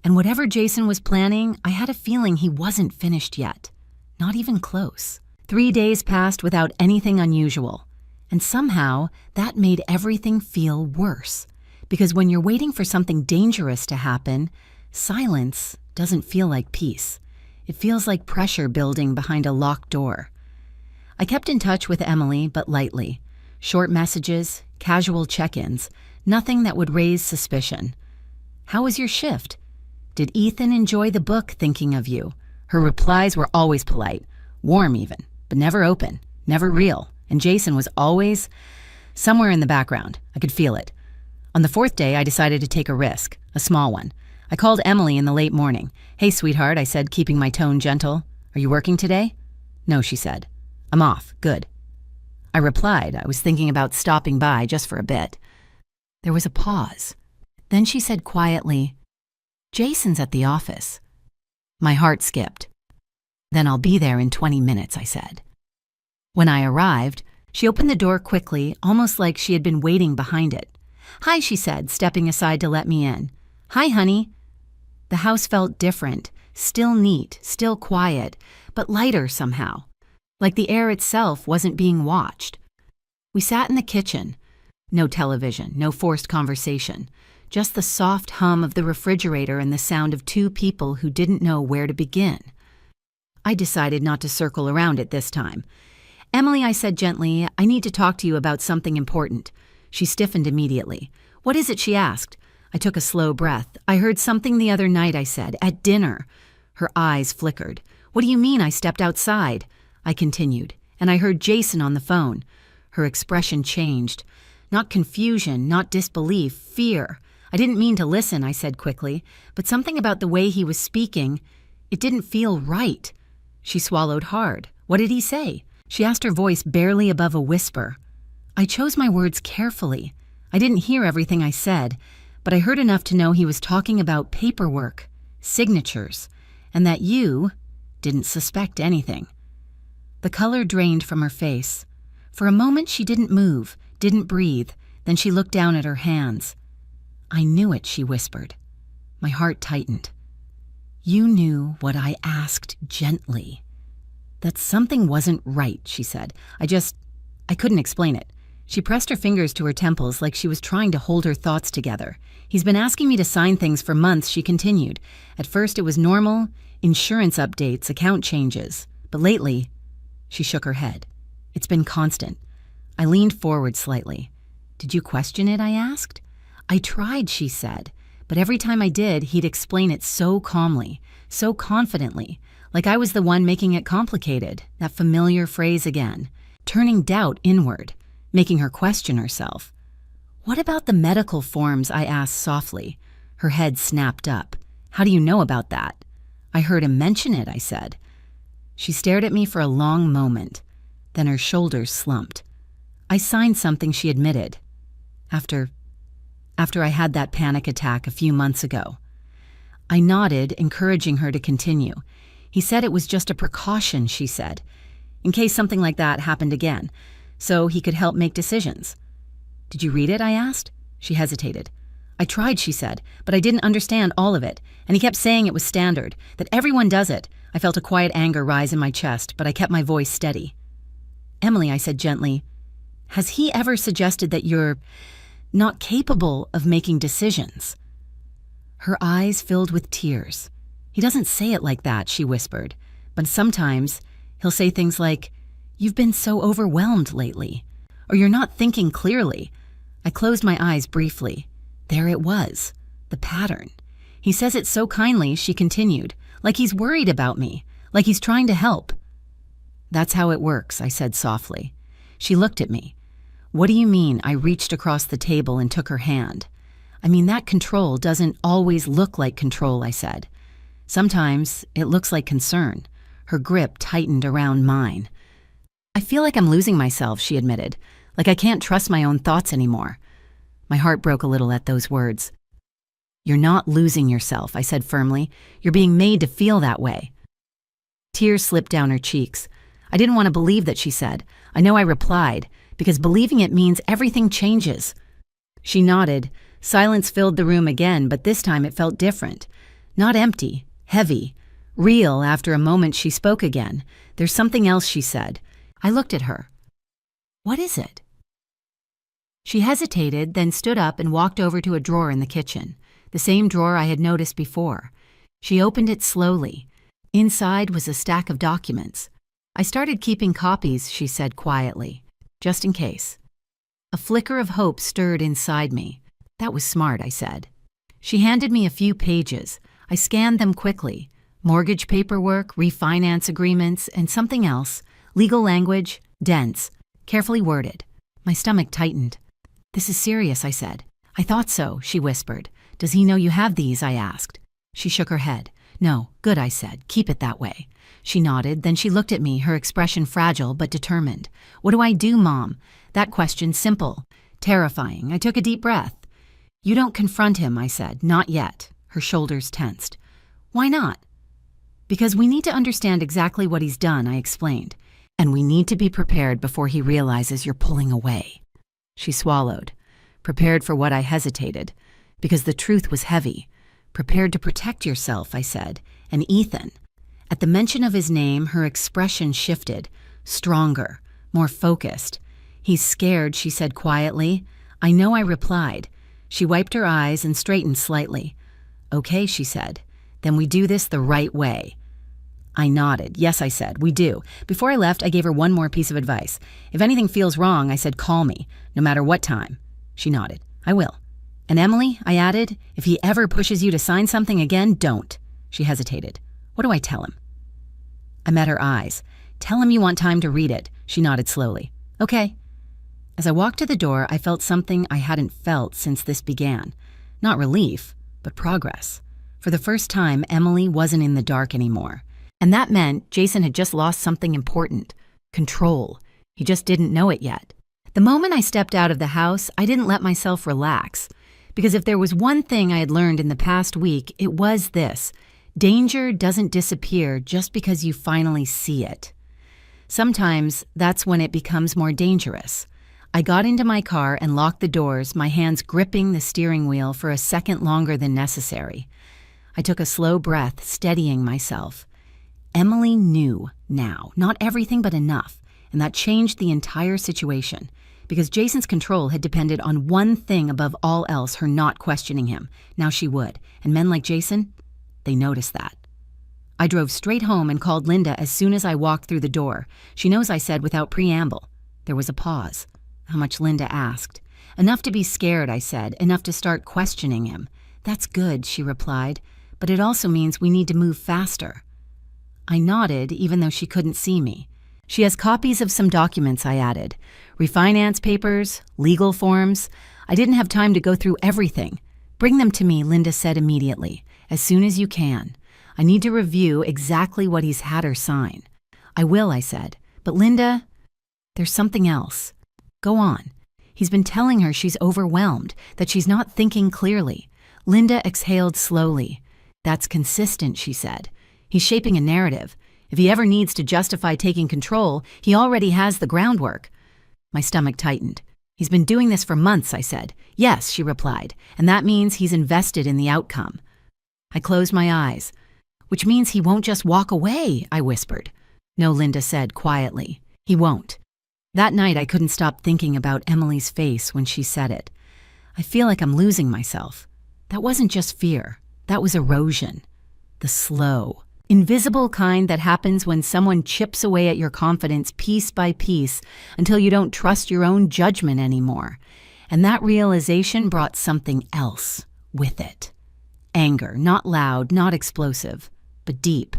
And whatever Jason was planning, I had a feeling he wasn't finished yet. Not even close. 3 days passed without anything unusual. And somehow, that made everything feel worse. Because when you're waiting for something dangerous to happen, silence doesn't feel like peace. It feels like pressure building behind a locked door. I kept in touch with Emily, but lightly. Short messages, casual check-ins, nothing that would raise suspicion. How was your shift? Did Ethan enjoy the book thinking of you? Her replies were always polite, warm even, but never open, never real. And Jason was always somewhere in the background. I could feel it. On the 4th day, I decided to take a risk, a small one. I called Emily in the late morning. Hey, sweetheart, I said, keeping my tone gentle. Are you working today? No, she said. I'm off. Good. I replied. I was thinking about stopping by just for a bit. There was a pause. Then she said quietly, Jason's at the office. My heart skipped. Then I'll be there in 20 minutes, I said. When I arrived, she opened the door quickly, almost like she had been waiting behind it. Hi, she said, stepping aside to let me in. Hi, honey. The house felt different, still neat, still quiet, but lighter somehow, like the air itself wasn't being watched. We sat in the kitchen. No television, no forced conversation, just the soft hum of the refrigerator and the sound of two people who didn't know where to begin. I decided not to circle around it this time. Emily, I said gently, I need to talk to you about something important. She stiffened immediately. What is it? She asked. I took a slow breath. I heard something the other night, I said, at dinner. Her eyes flickered. What do you mean? I stepped outside. I continued, and I heard Jason on the phone. Her expression changed. Not confusion, not disbelief, fear. I didn't mean to listen, I said quickly, but something about the way he was speaking, it didn't feel right. She swallowed hard. What did he say? She asked, her voice barely above a whisper. I chose my words carefully. I didn't hear everything I said, but I heard enough to know he was talking about paperwork, signatures, and that you didn't suspect anything. The color drained from her face. For a moment she didn't move, didn't breathe, then she looked down at her hands. I knew it, she whispered. My heart tightened. You knew what I asked gently. That something wasn't right, she said. I couldn't explain it. She pressed her fingers to her temples like she was trying to hold her thoughts together. He's been asking me to sign things for months, she continued. At first it was normal, insurance updates, account changes. But lately, she shook her head. It's been constant. I leaned forward slightly. Did you question it? I asked. I tried, she said, but every time I did, he'd explain it so calmly, so confidently, like I was the one making it complicated, that familiar phrase again, turning doubt inward, making her question herself. What about the medical forms? I asked softly. Her head snapped up. How do you know about that? I heard him mention it, I said. She stared at me for a long moment. Then her shoulders slumped. I signed something, she admitted. After I had that panic attack a few months ago. I nodded, encouraging her to continue. He said it was just a precaution, she said, in case something like that happened again, so he could help make decisions. Did you read it? I asked. She hesitated. I tried, she said, but I didn't understand all of it, and he kept saying it was standard, that everyone does it. I felt a quiet anger rise in my chest, but I kept my voice steady. Emily, I said gently, has he ever suggested that you're not capable of making decisions? Her eyes filled with tears. He doesn't say it like that, she whispered, but sometimes he'll say things like, you've been so overwhelmed lately, or you're not thinking clearly. I closed my eyes briefly. There it was, the pattern. He says it so kindly, she continued, like he's worried about me, like he's trying to help. That's how it works, I said softly. She looked at me. What do you mean? I reached across the table and took her hand. I mean, that control doesn't always look like control, I said. Sometimes it looks like concern. Her grip tightened around mine. I feel like I'm losing myself, she admitted, like I can't trust my own thoughts anymore. My heart broke a little at those words. You're not losing yourself, I said firmly. You're being made to feel that way. Tears slipped down her cheeks. I didn't want to believe that, she said. I know I replied, because believing it means everything changes. She nodded. Silence filled the room again, but this time it felt different. Not empty, heavy, real. After a moment she spoke again. There's something else, she said. I looked at her. What is it? She hesitated, then stood up and walked over to a drawer in the kitchen, the same drawer I had noticed before. She opened it slowly. Inside was a stack of documents. I started keeping copies, she said quietly, just in case. A flicker of hope stirred inside me. That was smart, I said. She handed me a few pages. I scanned them quickly. Mortgage paperwork, refinance agreements, and something else. Legal language, dense, carefully worded. My stomach tightened. This is serious, I said. I thought so, she whispered. Does he know you have these? I asked. She shook her head. No, good, I said. Keep it that way. She nodded, then she looked at me, her expression fragile but determined. What do I do, Mom? That question simple, terrifying. I took a deep breath. You don't confront him, I said. Not yet. Her shoulders tensed. Why not? Because we need to understand exactly what he's done, I explained. And we need to be prepared before he realizes you're pulling away. She swallowed. Prepared for what? I hesitated. Because the truth was heavy. Prepared to protect yourself, I said. And Ethan. At the mention of his name, her expression shifted. Stronger. More focused. He's scared, she said quietly. I know, I replied. She wiped her eyes and straightened slightly. Okay, she said. Then we do this the right way. I nodded. Yes, I said, we do. Before I left, I gave her one more piece of advice. If anything feels wrong, I said, call me, no matter what time. She nodded. I will. And Emily, I added, if he ever pushes you to sign something again, don't. She hesitated. What do I tell him? I met her eyes. Tell him you want time to read it. She nodded slowly. Okay. As I walked to the door, I felt something I hadn't felt since this began. Not relief, but progress. For the first time, Emily wasn't in the dark anymore. And that meant Jason had just lost something important. Control. He just didn't know it yet. The moment I stepped out of the house, I didn't let myself relax. Because if there was one thing I had learned in the past week, it was this. Danger doesn't disappear just because you finally see it. Sometimes that's when it becomes more dangerous. I got into my car and locked the doors, my hands gripping the steering wheel for a second longer than necessary. I took a slow breath, steadying myself. Emily knew now, not everything but enough, and that changed the entire situation. Because Jason's control had depended on one thing above all else, her not questioning him. Now she would. And men like Jason, they noticed that. I drove straight home and called Linda as soon as I walked through the door. She knows I said without preamble. There was a pause. How much, Linda asked. Enough to be scared, I said. Enough to start questioning him. That's good, she replied. But it also means we need to move faster. I nodded, even though she couldn't see me. She has copies of some documents, I added. Refinance papers, legal forms. I didn't have time to go through everything. Bring them to me, Linda said immediately. As soon as you can. I need to review exactly what he's had her sign. I will, I said. But Linda, there's something else. Go on. He's been telling her she's overwhelmed, that she's not thinking clearly. Linda exhaled slowly. That's consistent, she said. He's shaping a narrative. If he ever needs to justify taking control, he already has the groundwork. My stomach tightened. He's been doing this for months, I said. Yes, she replied, and that means he's invested in the outcome. I closed my eyes. Which means he won't just walk away, I whispered. No, Linda said quietly. He won't. That night I couldn't stop thinking about Emily's face when she said it. I feel like I'm losing myself. That wasn't just fear. That was erosion. The slow, invisible kind that happens when someone chips away at your confidence piece by piece until you don't trust your own judgment anymore. And that realization brought something else with it. Anger, not loud, not explosive, but deep,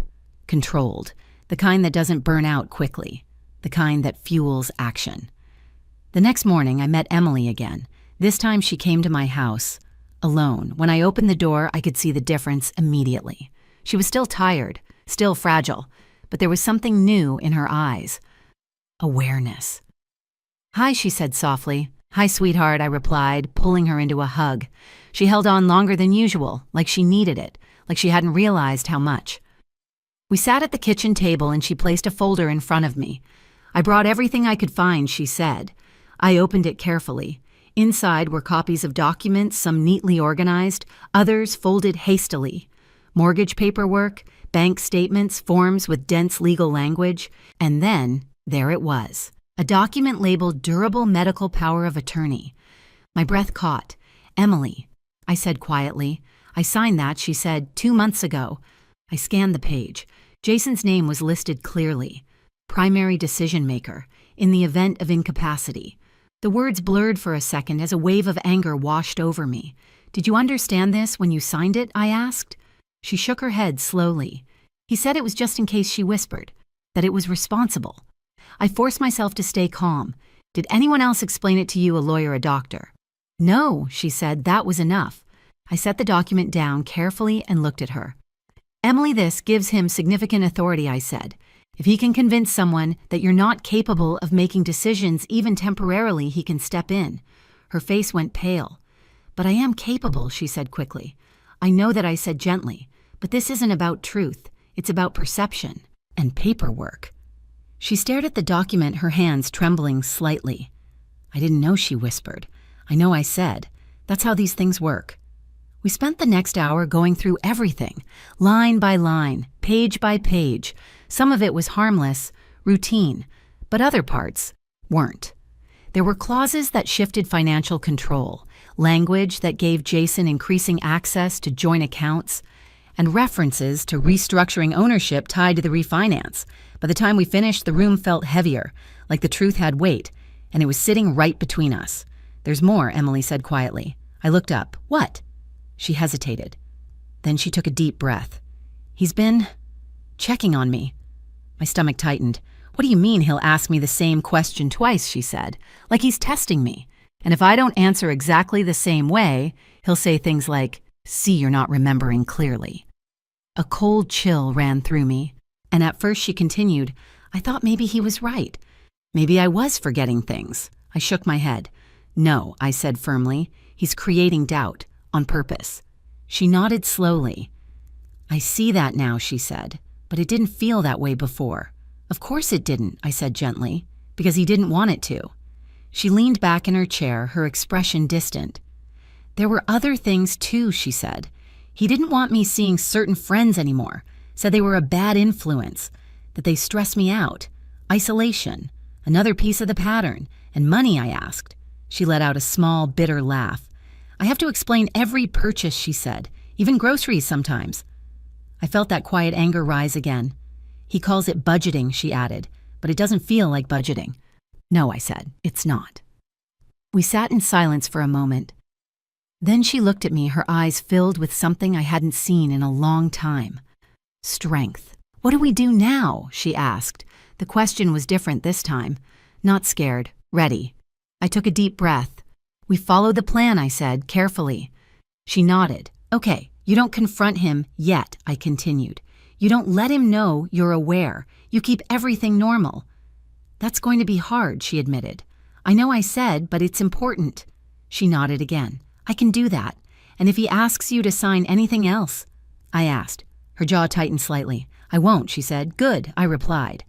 controlled, the kind that doesn't burn out quickly, the kind that fuels action. The next morning, I met Emily again. This time she came to my house, alone. When I opened the door, I could see the difference immediately. She was still tired, still fragile, but there was something new in her eyes. Awareness. Hi, she said softly. Hi, sweetheart, I replied, pulling her into a hug. She held on longer than usual, like she needed it, like she hadn't realized how much. We sat at the kitchen table and she placed a folder in front of me. I brought everything I could find, she said. I opened it carefully. Inside were copies of documents, some neatly organized, others folded hastily. Mortgage paperwork, bank statements, forms with dense legal language, and then there it was, a document labeled Durable Medical Power of Attorney. My breath caught. Emily, I said quietly. I signed that, she said, 2 months ago. I scanned the page. Jason's name was listed clearly. Primary decision maker, in the event of incapacity. The words blurred for a second as a wave of anger washed over me. Did you understand this when you signed it? I asked. She shook her head slowly. He said it was just in case, she whispered, that it was responsible. I forced myself to stay calm. Did anyone else explain it to you, a lawyer, a doctor? No, she said, that was enough. I set the document down carefully and looked at her. Emily, this gives him significant authority, I said. If he can convince someone that you're not capable of making decisions even temporarily, he can step in. Her face went pale. But I am capable, she said quickly. I know that, I said gently, but this isn't about truth. It's about perception and paperwork. She stared at the document, her hands trembling slightly. I didn't know, she whispered. I know, I said. That's how these things work. We spent the next hour going through everything, line by line, page by page. Some of it was harmless, routine, but other parts weren't. There were clauses that shifted financial control, language that gave Jason increasing access to joint accounts, and references to restructuring ownership tied to the refinance. By the time we finished, the room felt heavier, like the truth had weight, and it was sitting right between us. "There's more," Emily said quietly. I looked up. "What?" She hesitated. Then she took a deep breath. "He's been checking on me." My stomach tightened. "What do you mean he'll ask me the same question twice?" she said. "Like he's testing me. And if I don't answer exactly the same way, he'll say things like, 'See, you're not remembering clearly.'" A cold chill ran through me. And at first, she continued, "I thought maybe he was right. Maybe I was forgetting things." I shook my head. "No," I said firmly. "He's creating doubt, on purpose." She nodded slowly. "I see that now," she said, "but it didn't feel that way before." "Of course it didn't," I said gently, "because he didn't want it to." She leaned back in her chair, her expression distant. "There were other things too," she said. "He didn't want me seeing certain friends anymore, said they were a bad influence, that they stress me out. Isolation, another piece of the pattern, and money," I asked. She let out a small, bitter laugh. "I have to explain every purchase," she said, "even groceries sometimes." I felt that quiet anger rise again. "He calls it budgeting," she added, "but it doesn't feel like budgeting." "No," I said, "it's not." We sat in silence for a moment. Then she looked at me, her eyes filled with something I hadn't seen in a long time. Strength. "What do we do now?" she asked. The question was different this time. Not scared, ready. I took a deep breath. "We follow the plan," I said, carefully. She nodded. "Okay, you don't confront him yet," I continued. "You don't let him know you're aware. You keep everything normal." "That's going to be hard," she admitted. "I know I said, but it's important." She nodded again. "I can do that. And if he asks you to sign anything else?" I asked. Her jaw tightened slightly. "I won't," she said. "Good," I replied.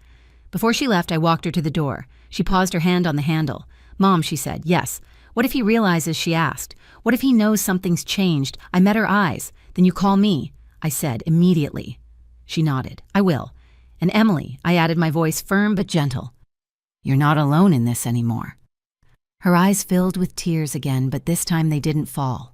Before she left, I walked her to the door. She paused, her hand on the handle. "Mom," she said, "yes. What if he realizes?" she asked. "What if he knows something's changed? I met her eyes. Then you call me," I said immediately. She nodded. "I will. And Emily," I added, my voice firm but gentle, "you're not alone in this anymore." Her eyes filled with tears again, but this time they didn't fall.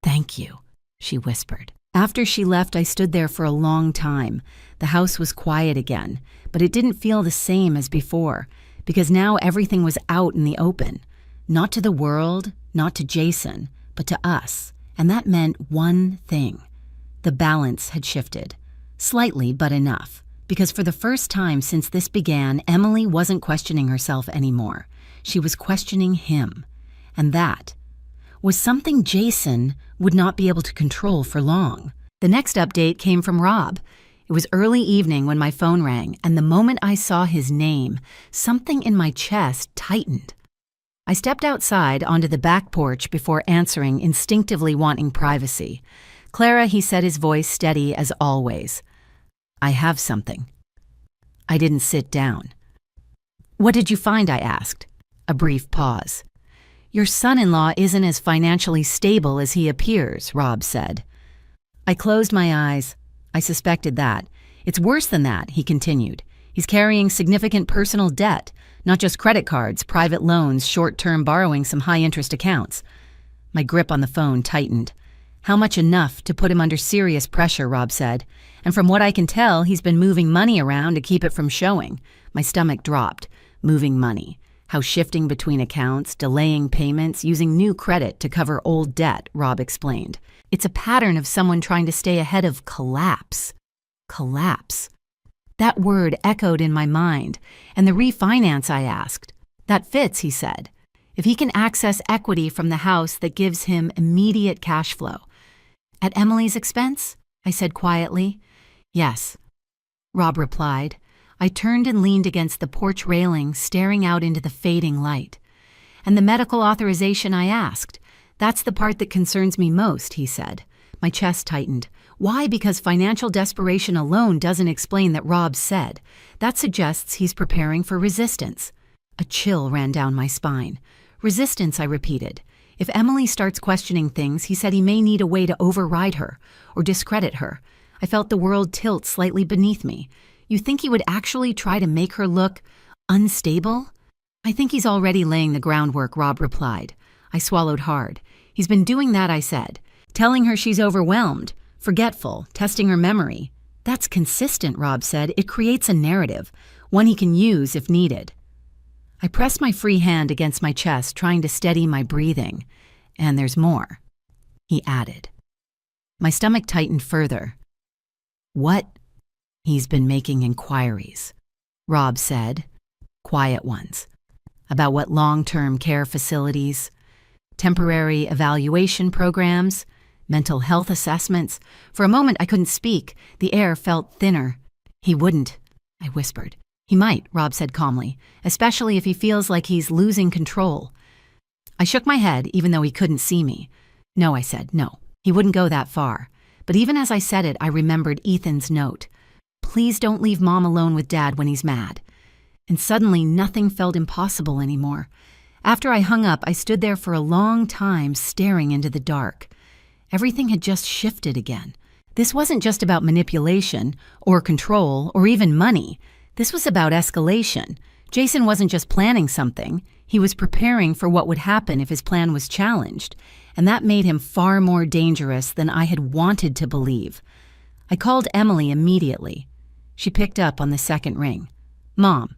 "Thank you," she whispered. After she left, I stood there for a long time. The house was quiet again, but it didn't feel the same as before, because now everything was out in the open. Not to the world, not to Jason, but to us. And that meant one thing. The balance had shifted. Slightly, but enough. Because for the first time since this began, Emily wasn't questioning herself anymore. She was questioning him. And that was something Jason would not be able to control for long. The next update came from Rob. It was early evening when my phone rang, and the moment I saw his name, something in my chest tightened. I stepped outside onto the back porch before answering, instinctively wanting privacy. "Clara," he said, his voice steady as always. "I have something." I didn't sit down. "What did you find?" I asked. A brief pause. "Your son-in-law isn't as financially stable as he appears," Rob said. I closed my eyes. I suspected that. "It's worse than that," he continued. "He's carrying significant personal debt, not just credit cards, private loans, short-term borrowing, some high-interest accounts." My grip on the phone tightened. "How much enough to put him under serious pressure?" Rob said. "And from what I can tell, he's been moving money around to keep it from showing." My stomach dropped. Moving money. How shifting between accounts, delaying payments, using new credit to cover old debt, Rob explained. "It's a pattern of someone trying to stay ahead of collapse." Collapse. That word echoed in my mind. "And the refinance?" I asked. "That fits," he said. "If he can access equity from the house that gives him immediate cash flow." "At Emily's expense?" I said quietly. "Yes," Rob replied. I turned and leaned against the porch railing, staring out into the fading light. "And the medical authorization?" I asked. "That's the part that concerns me most," he said. My chest tightened. Why? Because financial desperation alone doesn't explain that Rob said. That suggests he's preparing for resistance. A chill ran down my spine. "Resistance," I repeated. "If Emily starts questioning things, he said he may need a way to override her or discredit her." I felt the world tilt slightly beneath me. "You think he would actually try to make her look unstable?" "I think he's already laying the groundwork," Rob replied. I swallowed hard. "He's been doing that," I said. "Telling her she's overwhelmed, forgetful, testing her memory. That's consistent, Rob said. It creates a narrative, one he can use if needed. I pressed my free hand against my chest, trying to steady my breathing. And there's more, he added. My stomach tightened further. What? He's been making inquiries, Rob said, quiet ones, about what long-term care facilities, temporary evaluation programs, mental health assessments. For a moment I couldn't speak. The air felt thinner. He wouldn't, I whispered. He might, Rob said calmly, especially if he feels like he's losing control. I shook my head, even though he couldn't see me. No, I said, no, he wouldn't go that far. But even as I said it, I remembered Ethan's note. Please don't leave Mom alone with Dad when he's mad. And suddenly nothing felt impossible anymore. After I hung up, I stood there for a long time, staring into the dark. Everything had just shifted again. This wasn't just about manipulation, or control, or even money. This was about escalation. Jason wasn't just planning something. He was preparing for what would happen if his plan was challenged. And that made him far more dangerous than I had wanted to believe. I called Emily immediately. She picked up on the second ring. Mom,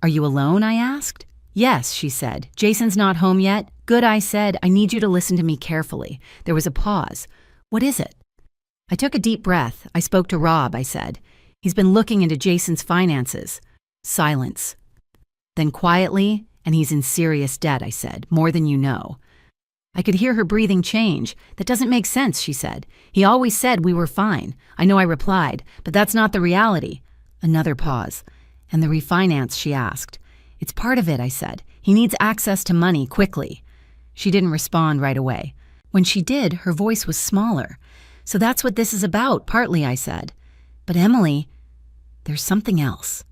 are you alone? I asked. Yes, she said. Jason's not home yet? Good, I said. I need you to listen to me carefully. There was a pause. What is it? I took a deep breath. I spoke to Rob, I said. He's been looking into Jason's finances. Silence. Then quietly, and he's in serious debt, I said. More than you know. I could hear her breathing change. That doesn't make sense, she said. He always said we were fine. I know, I replied, but that's not the reality. Another pause. And the refinance, she asked. It's part of it, I said. He needs access to money quickly. She didn't respond right away. When she did, her voice was smaller. So that's what this is about, partly, I said. But Emily, there's something else.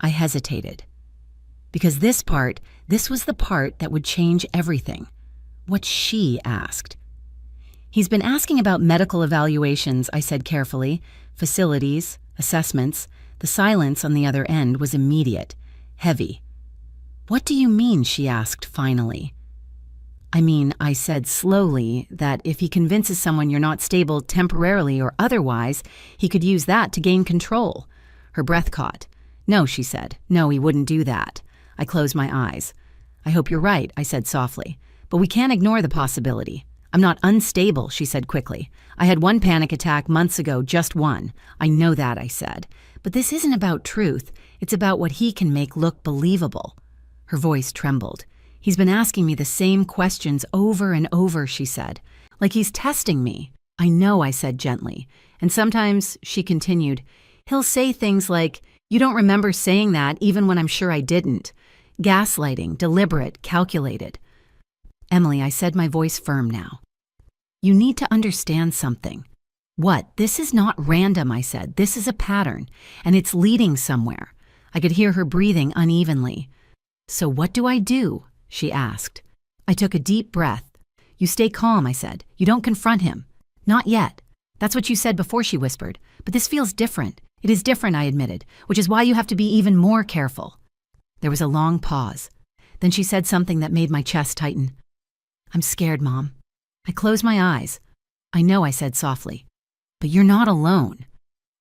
I hesitated. Because this was the part that would change everything. What she asked. He's been asking about medical evaluations, I said carefully, facilities, assessments. The silence on the other end was immediate, heavy. What do you mean, she asked finally. I mean, I said slowly, that if he convinces someone you're not stable temporarily or otherwise, he could use that to gain control. Her breath caught. No, she said. No, he wouldn't do that. I closed my eyes. I hope you're right, I said softly. But we can't ignore the possibility. I'm not unstable, she said quickly. I had one panic attack months ago, just one. I know that, I said. But this isn't about truth. It's about what he can make look believable. Her voice trembled. He's been asking me the same questions over and over, she said. Like he's testing me. I know, I said gently. And sometimes, she continued, he'll say things like, you don't remember saying that even when I'm sure I didn't. Gaslighting, deliberate, calculated. Emily, I said, my voice firm now. You need to understand something. What? This is not random, I said. This is a pattern, and it's leading somewhere. I could hear her breathing unevenly. So what do I do? She asked. I took a deep breath. You stay calm, I said. You don't confront him. Not yet. That's what you said before, she whispered. But this feels different. It is different, I admitted, which is why you have to be even more careful. There was a long pause. Then she said something that made my chest tighten. I'm scared, Mom. I closed my eyes. I know, I said softly. But you're not alone.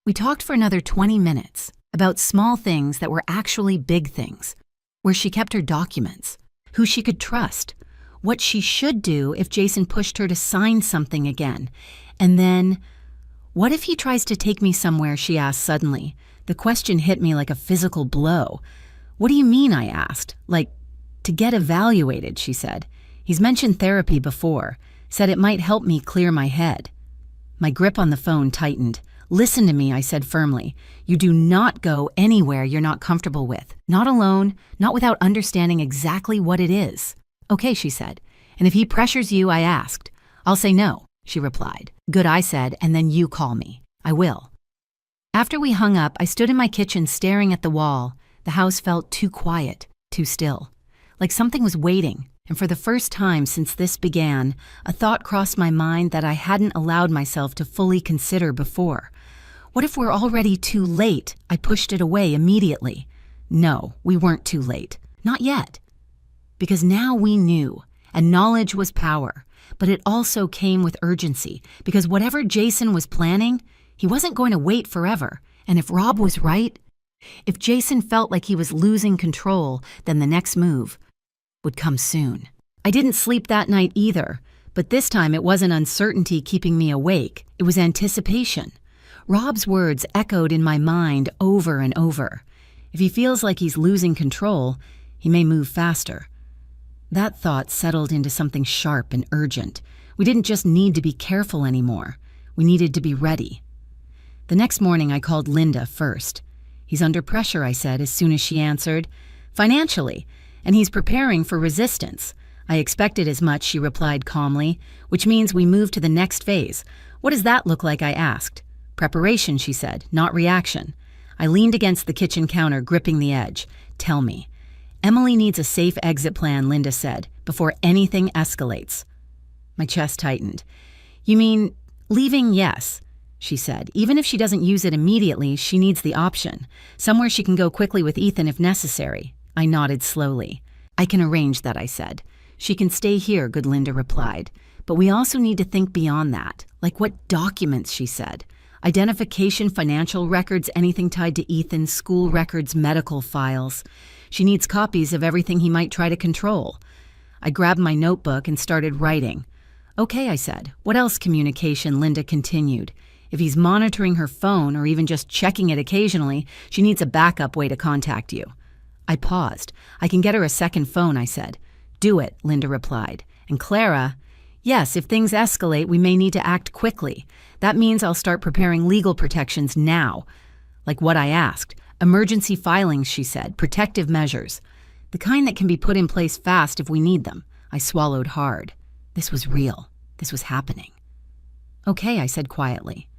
We talked for another 20 minutes about small things that were actually big things, where she kept her documents, who she could trust, what she should do if Jason pushed her to sign something again. And then, what if he tries to take me somewhere, she asked suddenly. The question hit me like a physical blow. What do you mean, I asked. Like, to get evaluated, she said. He's mentioned therapy before, said it might help me clear my head. My grip on the phone tightened. Listen to me, I said firmly. You do not go anywhere you're not comfortable with. Not alone, not without understanding exactly what it is. Okay, she said. And if he pressures you, I asked. I'll say no, she replied. Good, I said, and then you call me. I will. After we hung up, I stood in my kitchen staring at the wall. The house felt too quiet, too still. Like something was waiting. And for the first time since this began, a thought crossed my mind that I hadn't allowed myself to fully consider before. What if we're already too late? I pushed it away immediately. No, we weren't too late. Not yet. Because now we knew, and knowledge was power. but it also came with urgency, because whatever Jason was planning, he wasn't going to wait forever. And if Rob was right, if Jason felt like he was losing control, then the next move would come soon. I didn't sleep that night either, but this time it wasn't uncertainty keeping me awake, it was anticipation. Rob's words echoed in my mind over and over. If he feels like he's losing control, he may move faster. That thought settled into something sharp and urgent. We didn't just need to be careful anymore. We needed to be ready. The next morning I called Linda first. "He's under pressure," I said as soon as she answered. "Financially, and he's preparing for resistance." "I expected as much," she replied calmly, "which means we move to the next phase." "What does that look like?" I asked. "Preparation," she said, "not reaction." I leaned against the kitchen counter, gripping the edge. "Tell me." "Emily needs a safe exit plan," Linda said, "before anything escalates." My chest tightened. "You mean leaving?" "Yes," she said. "Even if she doesn't use it immediately, she needs the option. Somewhere she can go quickly with Ethan if necessary." I nodded slowly. "I can arrange that," I said. "She can stay here," good Linda replied. "But we also need to think beyond that. Like what documents," she said. "Identification, financial records, anything tied to Ethan, school records, medical files. She needs copies of everything he might try to control." I grabbed my notebook and started writing. "Okay," I said. "What else communication?" Linda continued. "If he's monitoring her phone or even just checking it occasionally, she needs a backup way to contact you." I paused. "I can get her a second phone," I said. "Do it," Linda replied. "And Clara?" "Yes, if things escalate, we may need to act quickly. That means I'll start preparing legal protections now." "Like what?" I asked. "Emergency filings," she said. "Protective measures. The kind that can be put in place fast if we need them." I swallowed hard. This was real. This was happening. "Okay," I said quietly.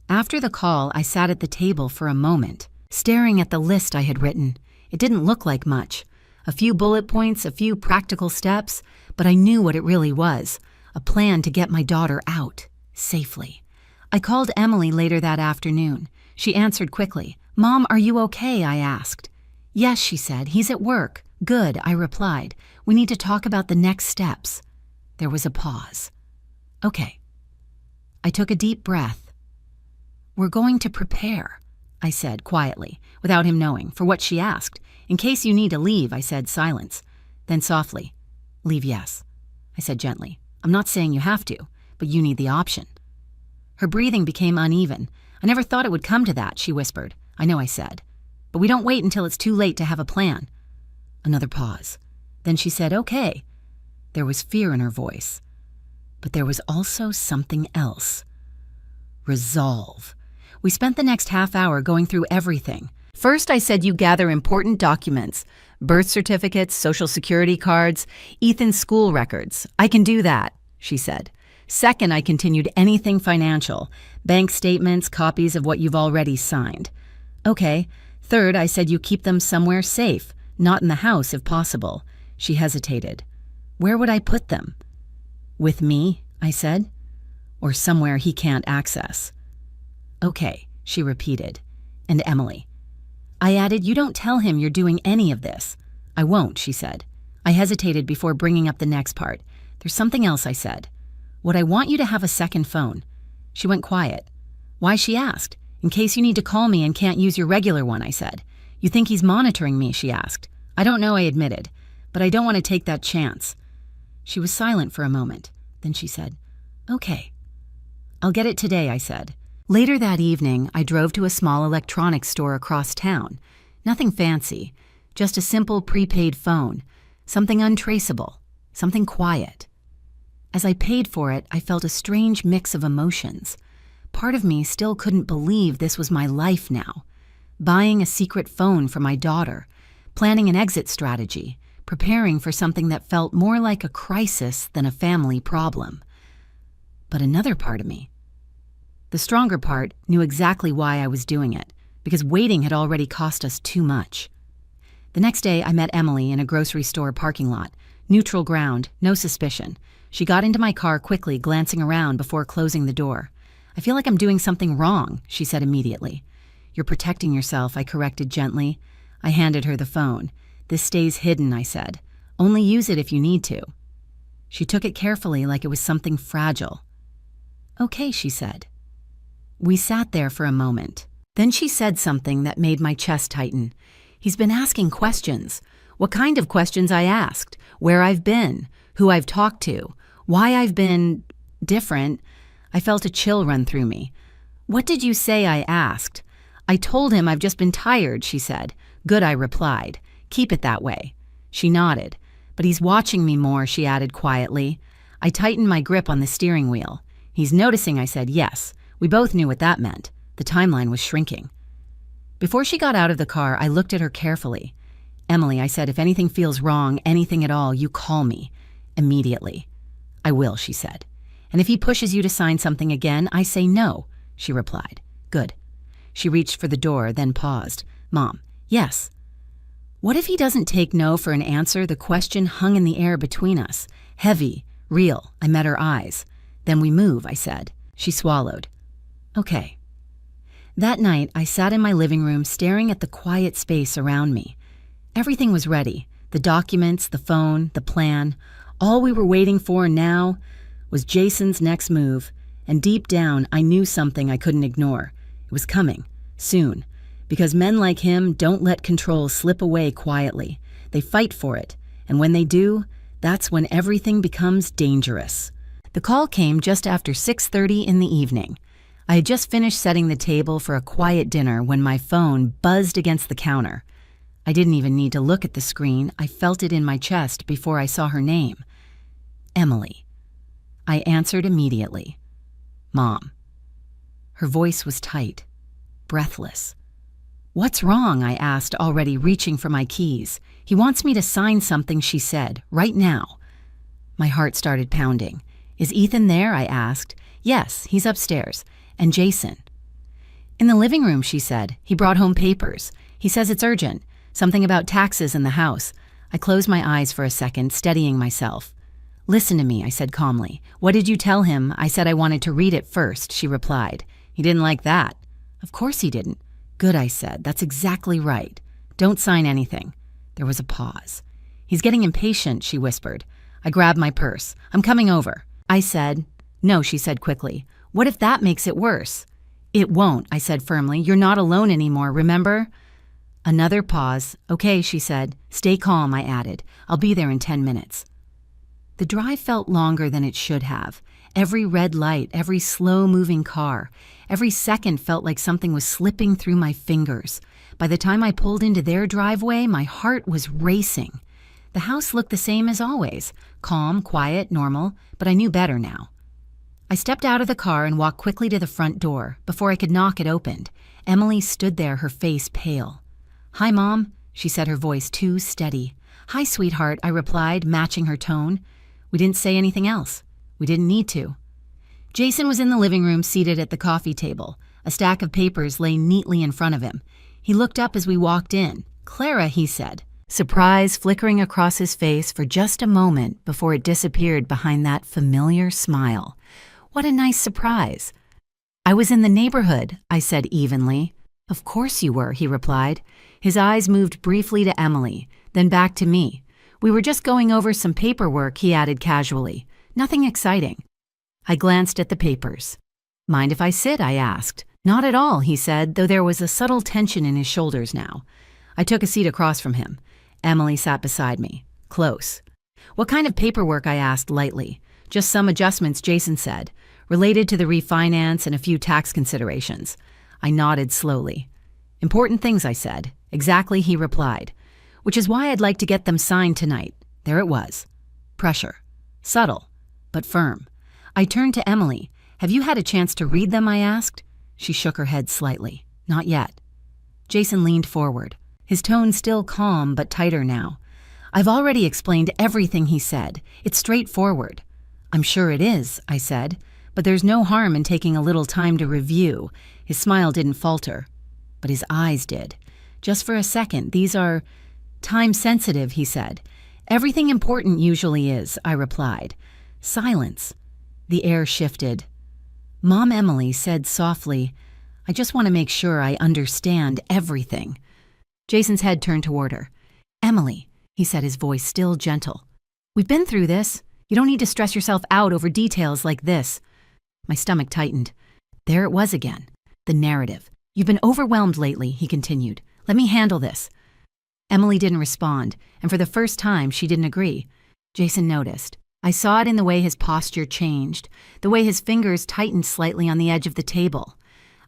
After the call, I sat at the table for a moment, staring at the list I had written. It didn't look like much. A few bullet points, a few practical steps, but I knew what it really was. A plan to get my daughter out, safely. I called Emily later that afternoon. She answered quickly. "Mom, are you okay?" I asked. "Yes," she said. "He's at work." "Good," I replied. "We need to talk about the next steps." There was a pause. "Okay." I took a deep breath. "We're going to prepare," I said quietly, without him knowing, for what she asked. "In case you need to leave," I said, silence. Then softly, "Leave, yes," I said gently. "I'm not saying you have to, but you need the option." Her breathing became uneven. "I never thought it would come to that," she whispered. "I know," I said. "But we don't wait until it's too late to have a plan." Another pause. Then she said, "Okay." There was fear in her voice. But there was also something else. Resolve. We spent the next half hour going through everything. First, I said you gather important documents. Birth certificates, social security cards, Ethan's school records. "I can do that," she said. Second, I continued, anything financial. Bank statements, copies of what you've already signed. "Okay." Third, I said you keep them somewhere safe, not in the house if possible. She hesitated. "Where would I put them?" "With me," I said. "Or somewhere he can't access." "Okay," she repeated. "And Emily." I added, "You don't tell him you're doing any of this." "I won't," she said. I hesitated before bringing up the next part. "There's something else," I said. "Would I want you to have a second phone?" She went quiet. "Why?" she asked. "In case you need to call me and can't use your regular one," I said. "You think he's monitoring me?" she asked. "I don't know," I admitted, "but I don't want to take that chance." She was silent for a moment. Then she said, "Okay." "I'll get it today," I said. Later that evening, I drove to a small electronics store across town. Nothing fancy, just a simple prepaid phone, something untraceable, something quiet. As I paid for it, I felt a strange mix of emotions. Part of me still couldn't believe this was my life now. Buying a secret phone for my daughter, planning an exit strategy, preparing for something that felt more like a crisis than a family problem. But another part of me, the stronger part, knew exactly why I was doing it, because waiting had already cost us too much. The next day, I met Emily in a grocery store parking lot. Neutral ground, no suspicion. She got into my car quickly, glancing around before closing the door. "I feel like I'm doing something wrong," she said immediately. "You're protecting yourself," I corrected gently. I handed her the phone. "This stays hidden," I said. "Only use it if you need to." She took it carefully like it was something fragile. "Okay," she said. We sat there for a moment. Then she said something that made my chest tighten. "He's been asking questions." What kind of questions, I asked. Where I've been, who I've talked to, why I've been different. I felt a chill run through me. "What did you say?" I asked. "I told him I've just been tired," she said. "Good," I replied. "Keep it that way." She nodded. "But he's watching me more," she added quietly. I tightened my grip on the steering wheel. "He's noticing," I said. "Yes." We both knew what that meant. The timeline was shrinking. Before she got out of the car, I looked at her carefully. "Emily," I said, "if anything feels wrong, anything at all, you call me. Immediately." "I will," she said. "And if he pushes you to sign something again, I say no," she replied. "Good." She reached for the door, then paused. "Mom." "Yes." What if he doesn't take no for an answer? The question hung in the air between us. Heavy, real. I met her eyes. "Then we move," I said. She swallowed. "Okay." That night, I sat in my living room staring at the quiet space around me. Everything was ready. The documents, the phone, the plan. All we were waiting for now was Jason's next move, and deep down, I knew something I couldn't ignore. It was coming, soon, because men like him don't let control slip away quietly. They fight for it, and when they do, that's when everything becomes dangerous. The call came just after 6:30 in the evening. I had just finished setting the table for a quiet dinner when my phone buzzed against the counter. I didn't even need to look at the screen. I felt it in my chest before I saw her name. Emily. I answered immediately. "Mom." Her voice was tight, breathless. "What's wrong?" I asked, already reaching for my keys. "He wants me to sign something," she said, "right now." My heart started pounding. "Is Ethan there?" I asked. "Yes, he's upstairs. And Jason?" "In the living room," she said. "He brought home papers. He says it's urgent. Something about taxes in the house." I closed my eyes for a second, steadying myself. "Listen to me," I said calmly. "What did you tell him?" I said I wanted to read it first, she replied. "He didn't like that." "Of course he didn't." "Good," I said. "That's exactly right. Don't sign anything." There was a pause. "He's getting impatient," she whispered. I grabbed my purse. "I'm coming over." I said. "No," she said quickly. "What if that makes it worse?" "It won't," I said firmly. "You're not alone anymore, remember?" Another pause. "Okay," she said. "Stay calm," I added. "I'll be there in 10 minutes. The drive felt longer than it should have. Every red light, every slow-moving car, every second felt like something was slipping through my fingers. By the time I pulled into their driveway, my heart was racing. The house looked the same as always, calm, quiet, normal, but I knew better now. I stepped out of the car and walked quickly to the front door. Before I could knock, it opened. Emily stood there, her face pale. "Hi, Mom," she said, her voice too steady. "Hi, sweetheart," I replied, matching her tone. We didn't say anything else. We didn't need to. Jason was in the living room, seated at the coffee table. A stack of papers lay neatly in front of him. He looked up as we walked in. "Clara," he said, surprise flickering across his face for just a moment before it disappeared behind that familiar smile. What a nice surprise. "I was in the neighborhood," I said evenly. "Of course you were," he replied. His eyes moved briefly to Emily, then back to me. "We were just going over some paperwork," he added casually. "Nothing exciting." I glanced at the papers. "Mind if I sit?" I asked. "Not at all," he said, though there was a subtle tension in his shoulders now. I took a seat across from him. Emily sat beside me, close. "What kind of paperwork?" I asked lightly. "Just some adjustments," Jason said, "related to the refinance and a few tax considerations." I nodded slowly. "Important things," I said. "Exactly," he replied. "Which is why I'd like to get them signed tonight." There it was. Pressure. Subtle, but firm. I turned to Emily. "Have you had a chance to read them?" I asked. She shook her head slightly. "Not yet." Jason leaned forward, his tone still calm but tighter now. "I've already explained everything," he said. "It's straightforward." "I'm sure it is," I said, "but there's no harm in taking a little time to review." His smile didn't falter, but his eyes did. "Just for a second, these are time-sensitive," he said. "Everything important usually is," I replied. Silence. The air shifted. Mom Emily said softly, "I just want to make sure I understand everything." Jason's head turned toward her. "Emily," he said, his voice still gentle. "We've been through this. You don't need to stress yourself out over details like this." My stomach tightened. There it was again. The narrative. "You've been overwhelmed lately," he continued. "Let me handle this." Emily didn't respond, and for the first time, she didn't agree. Jason noticed. I saw it in the way his posture changed, the way his fingers tightened slightly on the edge of the table.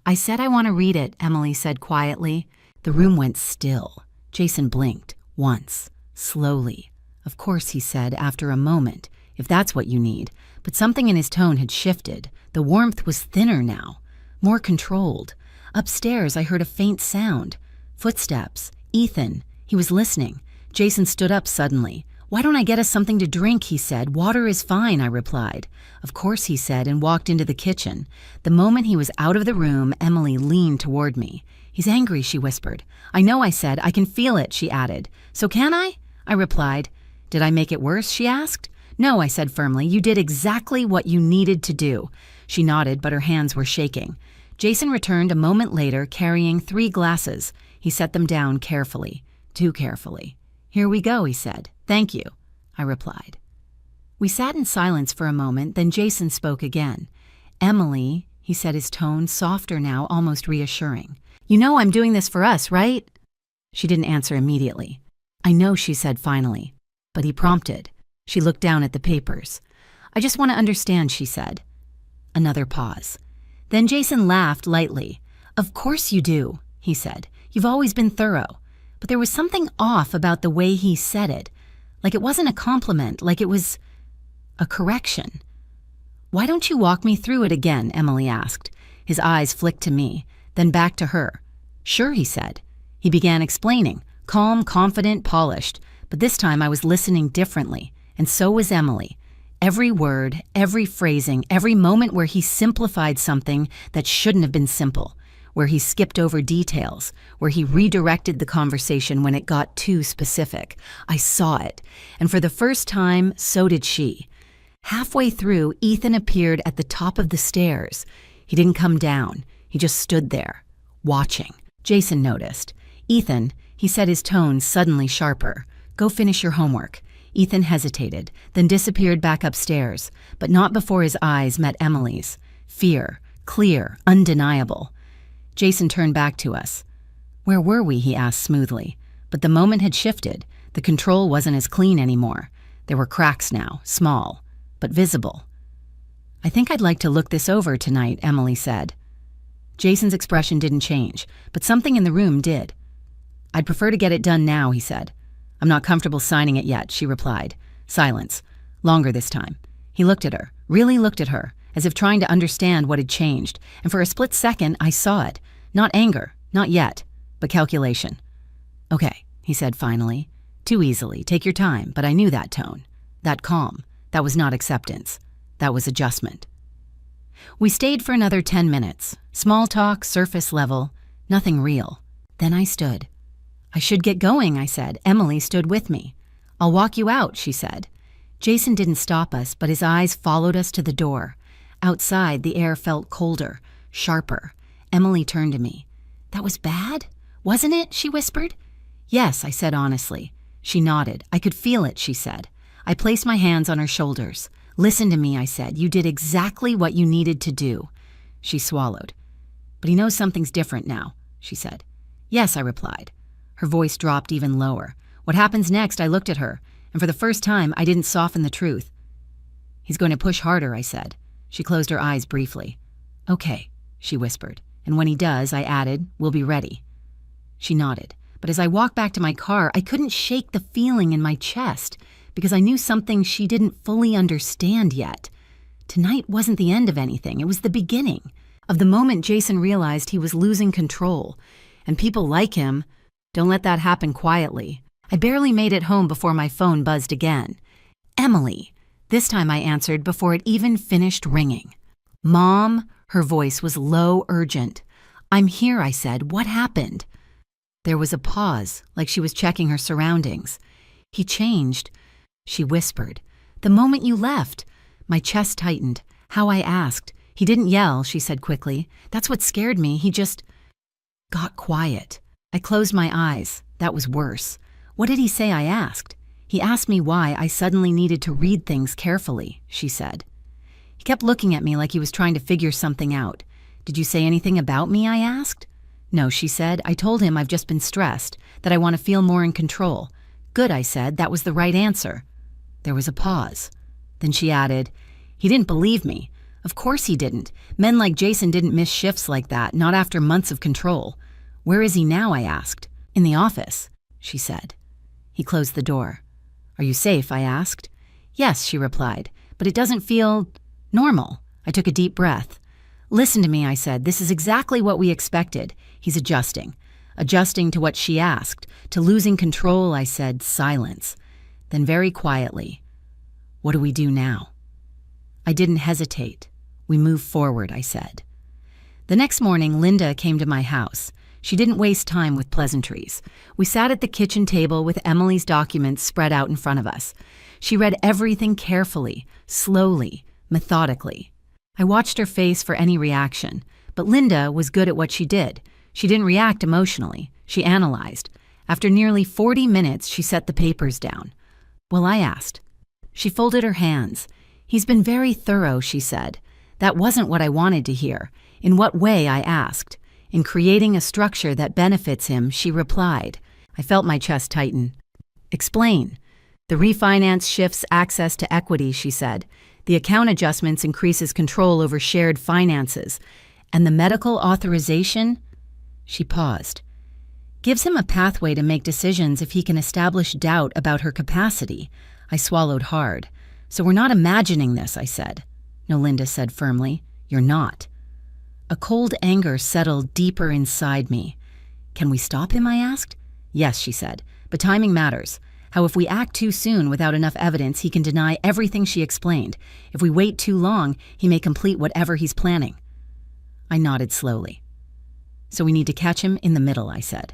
"I said I want to read it," Emily said quietly. The room went still. Jason blinked, once, slowly. "Of course," he said after a moment, "if that's what you need." But something in his tone had shifted. The warmth was thinner now, more controlled. Upstairs, I heard a faint sound. Footsteps. Ethan. He was listening. Jason stood up suddenly. "Why don't I get us something to drink?" he said. "Water is fine," I replied. "Of course," he said, and walked into the kitchen. The moment he was out of the room, Emily leaned toward me. "He's angry," she whispered. "I know," I said. "I can feel it," she added. "So can I?" I replied. "Did I make it worse?" she asked. "No," I said firmly. "You did exactly what you needed to do." She nodded, but her hands were shaking. Jason returned a moment later, carrying 3 glasses. He set them down carefully, too carefully. "Here we go," he said. "Thank you," I replied. We sat in silence for a moment, then Jason spoke again. "Emily," he said, his tone softer now, almost reassuring. "You know I'm doing this for us, right?" She didn't answer immediately. "I know," she said finally. But he prompted. She looked down at the papers. "I just want to understand," she said. Another pause. Then Jason laughed lightly. "Of course you do," he said. "You've always been thorough." But there was something off about the way he said it. Like it wasn't a compliment, like it was a correction. "Why don't you walk me through it again?" Emily asked. His eyes flicked to me, then back to her. "Sure," he said. He began explaining, calm, confident, polished. But this time I was listening differently, and so was Emily. Every word, every phrasing, every moment where he simplified something that shouldn't have been simple, where he skipped over details, where he redirected the conversation when it got too specific. I saw it, and for the first time, so did she. Halfway through, Ethan appeared at the top of the stairs. He didn't come down. He just stood there, watching. Jason noticed. "Ethan," he said, his tone suddenly sharper. "Go finish your homework." Ethan hesitated, then disappeared back upstairs, but not before his eyes met Emily's. Fear, clear, undeniable. Jason turned back to us. "Where were we?" he asked smoothly. But the moment had shifted. The control wasn't as clean anymore. There were cracks now, small, but visible. "I think I'd like to look this over tonight," Emily said. Jason's expression didn't change, but something in the room did. "I'd prefer to get it done now," he said. "I'm not comfortable signing it yet," she replied. Silence. Longer this time. He looked at her, really looked at her, as if trying to understand what had changed, and for a split second I saw it. Not anger, not yet, but calculation. "Okay," he said finally. "Too easily, take your time," but I knew that tone. That calm. That was not acceptance. That was adjustment. We stayed for another 10 minutes. Small talk, surface level, nothing real. Then I stood. "I should get going," I said. Emily stood with me. "I'll walk you out," she said. Jason didn't stop us, but his eyes followed us to the door. Outside, the air felt colder, sharper. Emily turned to me. "That was bad, wasn't it?" she whispered. "Yes," I said honestly. She nodded. "I could feel it," she said. I placed my hands on her shoulders. "Listen to me," I said. "You did exactly what you needed to do." She swallowed. "But he knows something's different now," she said. "Yes," I replied. Her voice dropped even lower. "What happens next?" I looked at her, and for the first time, I didn't soften the truth. "He's going to push harder," I said. She closed her eyes briefly. "Okay," she whispered. "And when he does," I added, "we'll be ready." She nodded. But as I walked back to my car, I couldn't shake the feeling in my chest, because I knew something she didn't fully understand yet. Tonight wasn't the end of anything. It was the beginning of the moment Jason realized he was losing control. And people like him don't let that happen quietly. I barely made it home before my phone buzzed again. "Emily." This time I answered before it even finished ringing. "Mom," her voice was low, urgent. "I'm here," I said. "What happened?" There was a pause, like she was checking her surroundings. "He changed," she whispered. "The moment you left." My chest tightened. How I asked. "He didn't yell," she said quickly. "That's what scared me. He just got quiet." I closed my eyes. That was worse. "What did he say?" I asked. He asked me why I suddenly needed to read things carefully, she said. He kept looking at me like he was trying to figure something out. Did you say anything about me, I asked. No, she said. I told him I've just been stressed, that I want to feel more in control. Good, I said. That was the right answer. There was a pause. Then she added, he didn't believe me. Of course he didn't. Men like Jason didn't miss shifts like that, not after months of control. Where is he now, I asked. In the office, she said. He closed the door. Are you safe, I asked. Yes, she replied, but it doesn't feel normal. I took a deep breath. Listen to me, I said. This is exactly what we expected. He's adjusting. Adjusting to what she asked. To losing control, I said, silence. Then very quietly, what do we do now? I didn't hesitate. We move forward, I said. The next morning, Linda came to my house. She didn't waste time with pleasantries. We sat at the kitchen table with Emily's documents spread out in front of us. She read everything carefully, slowly, methodically. I watched her face for any reaction, but Linda was good at what she did. She didn't react emotionally. She analyzed. After nearly 40 minutes, she set the papers down. Well, I asked. She folded her hands. He's been very thorough, she said. That wasn't what I wanted to hear. In what way, I asked. In creating a structure that benefits him, she replied. I felt my chest tighten. Explain. The refinance shifts access to equity, she said. The account adjustments increases control over shared finances. And the medical authorization? She paused. Gives him a pathway to make decisions if he can establish doubt about her capacity. I swallowed hard. So we're not imagining this, I said. No, Linda said firmly. You're not. A cold anger settled deeper inside me. Can we stop him, I asked. Yes, she said, but timing matters. How if we act too soon without enough evidence, he can deny everything she explained. If we wait too long, he may complete whatever he's planning. I nodded slowly. So we need to catch him in the middle, I said.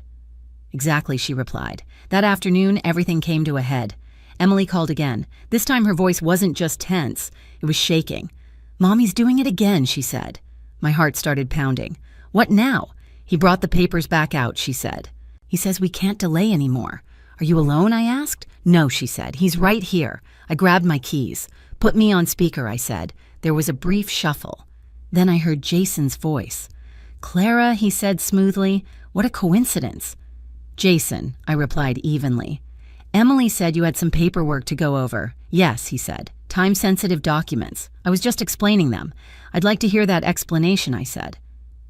Exactly, she replied. That afternoon, everything came to a head. Emily called again. This time her voice wasn't just tense, it was shaking. Mommy's doing it again, she said. My heart started pounding. What now? He brought the papers back out, she said. He says we can't delay anymore. Are you alone, I asked. No, she said. He's right here. I grabbed my keys. Put me on speaker, I said. There was a brief shuffle. Then I heard Jason's voice. Clara, he said smoothly. What a coincidence. Jason, I replied evenly. Emily said you had some paperwork to go over. Yes, he said. Time-sensitive documents. I was just explaining them. I'd like to hear that explanation, I said.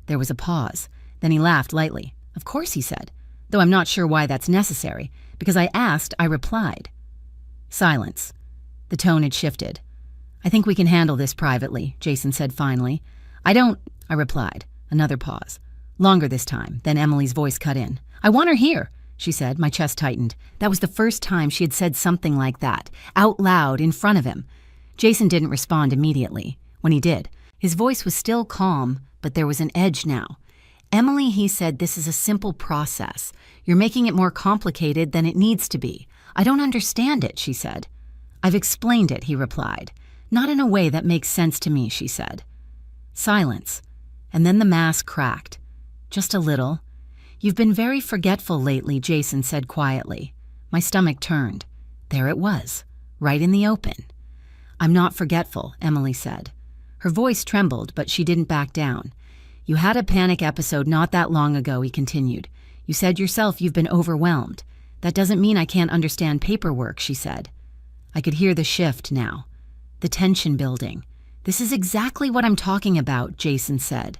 There was a pause. Then he laughed lightly. Of course, he said. Though I'm not sure why that's necessary. Because I asked, I replied. Silence. The tone had shifted. I think we can handle this privately, Jason said finally. I replied. Another pause. Longer this time. Then Emily's voice cut in. I want her here, she said. My chest tightened. That was the first time she had said something like that, out loud, in front of him. Jason didn't respond immediately. When he did, his voice was still calm, but there was an edge now. Emily, he said, this is a simple process. You're making it more complicated than it needs to be. I don't understand it, she said. I've explained it, he replied. Not in a way that makes sense to me, she said. Silence. And then the mask cracked. Just a little. You've been very forgetful lately, Jason said quietly. My stomach turned. There it was, right in the open. I'm not forgetful, Emily said. Her voice trembled, but she didn't back down. You had a panic episode not that long ago, he continued. You said yourself you've been overwhelmed. That doesn't mean I can't understand paperwork, she said. I could hear the shift now. The tension building. This is exactly what I'm talking about, Jason said.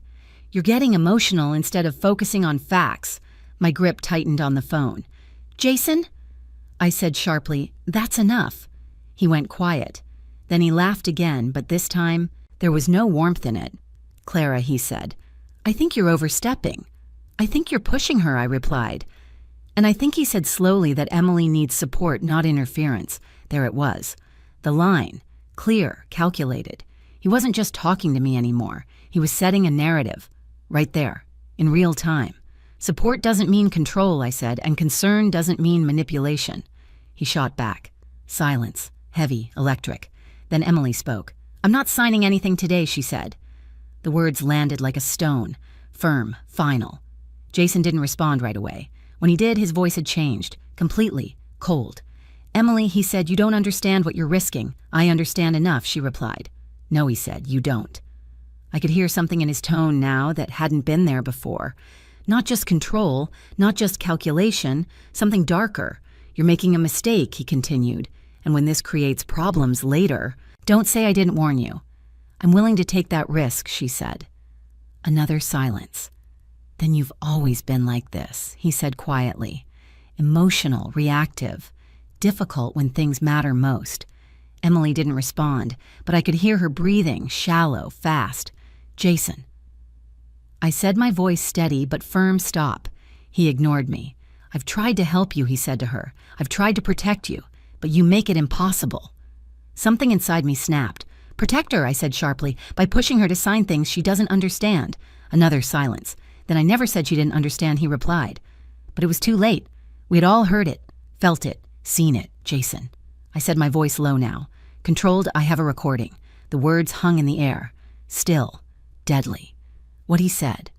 You're getting emotional instead of focusing on facts. My grip tightened on the phone. Jason? I said sharply, that's enough. He went quiet. Then he laughed again, but this time there was no warmth in it. Clara, he said, I think you're overstepping. I think you're pushing her, I replied. And I think he said slowly that Emily needs support, not interference. There it was. The line. Clear, calculated. He wasn't just talking to me anymore. He was setting a narrative. Right there. In real time. Support doesn't mean control, I said, and concern doesn't mean manipulation. He shot back. Silence. Heavy, electric. Then Emily spoke. I'm not signing anything today, she said. The words landed like a stone. Firm, final. Jason didn't respond right away. When he did, his voice had changed. Completely. Cold. "Emily," he said, "you don't understand what you're risking." "I understand enough," she replied. "No," he said, "you don't." I could hear something in his tone now that hadn't been there before. Not just control, not just calculation, something darker. "You're making a mistake," he continued, "and when this creates problems later, don't say I didn't warn you." "I'm willing to take that risk," she said. Another silence. "Then you've always been like this," he said quietly. "Emotional, reactive, difficult when things matter most." Emily didn't respond, but I could hear her breathing, shallow, fast. "Jason." I said, my voice steady but firm. "Stop." He ignored me. "I've tried to help you," he said to her. "I've tried to protect you, but you make it impossible." Something inside me snapped. "Protect her," I said sharply, "by pushing her to sign things she doesn't understand." Another silence. "Then I never said she didn't understand," he replied. But it was too late. We had all heard it, felt it, seen it. "Jason." I said, my voice low now. Controlled, I have a recording. The words hung in the air. Still. Deadly. What he said.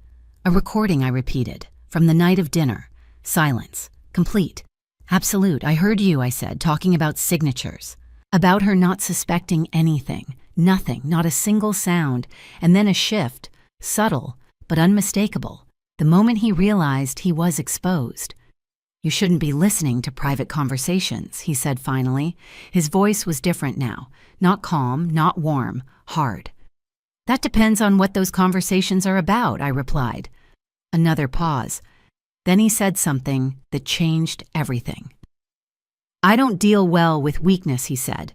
"A recording," I repeated. "From the night of dinner." Silence. Complete. "Absolute. I heard you," I said, "talking about signatures. About her not suspecting anything. Nothing. Not a single sound. And then a shift. Subtle, but unmistakable. The moment he realized he was exposed. "You shouldn't be listening to private conversations," he said finally. His voice was different now. Not calm, not warm. Hard. "That depends on what those conversations are about," I replied. Another pause. Then he said something that changed everything. "I don't deal well with weakness," he said.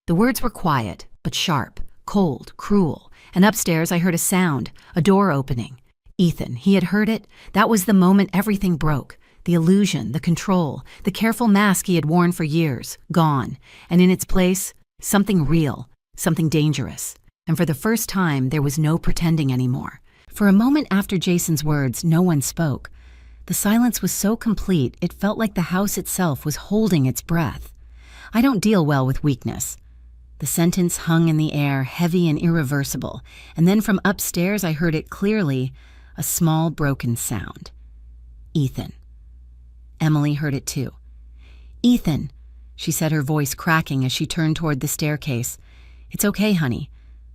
The words were quiet, but sharp, cold, cruel. And upstairs I heard a sound, a door opening. Ethan, he had heard it. That was the moment everything broke. The illusion, the control, the careful mask he had worn for years, gone. And in its place, something real, something dangerous. And for the first time, there was no pretending anymore. For a moment after Jason's words, no one spoke. The silence was so complete, it felt like the house itself was holding its breath. "I don't deal well with weakness." The sentence hung in the air, heavy and irreversible, and then from upstairs I heard it clearly, a small broken sound. "Ethan." Emily heard it too. "Ethan," she said, her voice cracking as she turned toward the staircase. "It's okay, honey."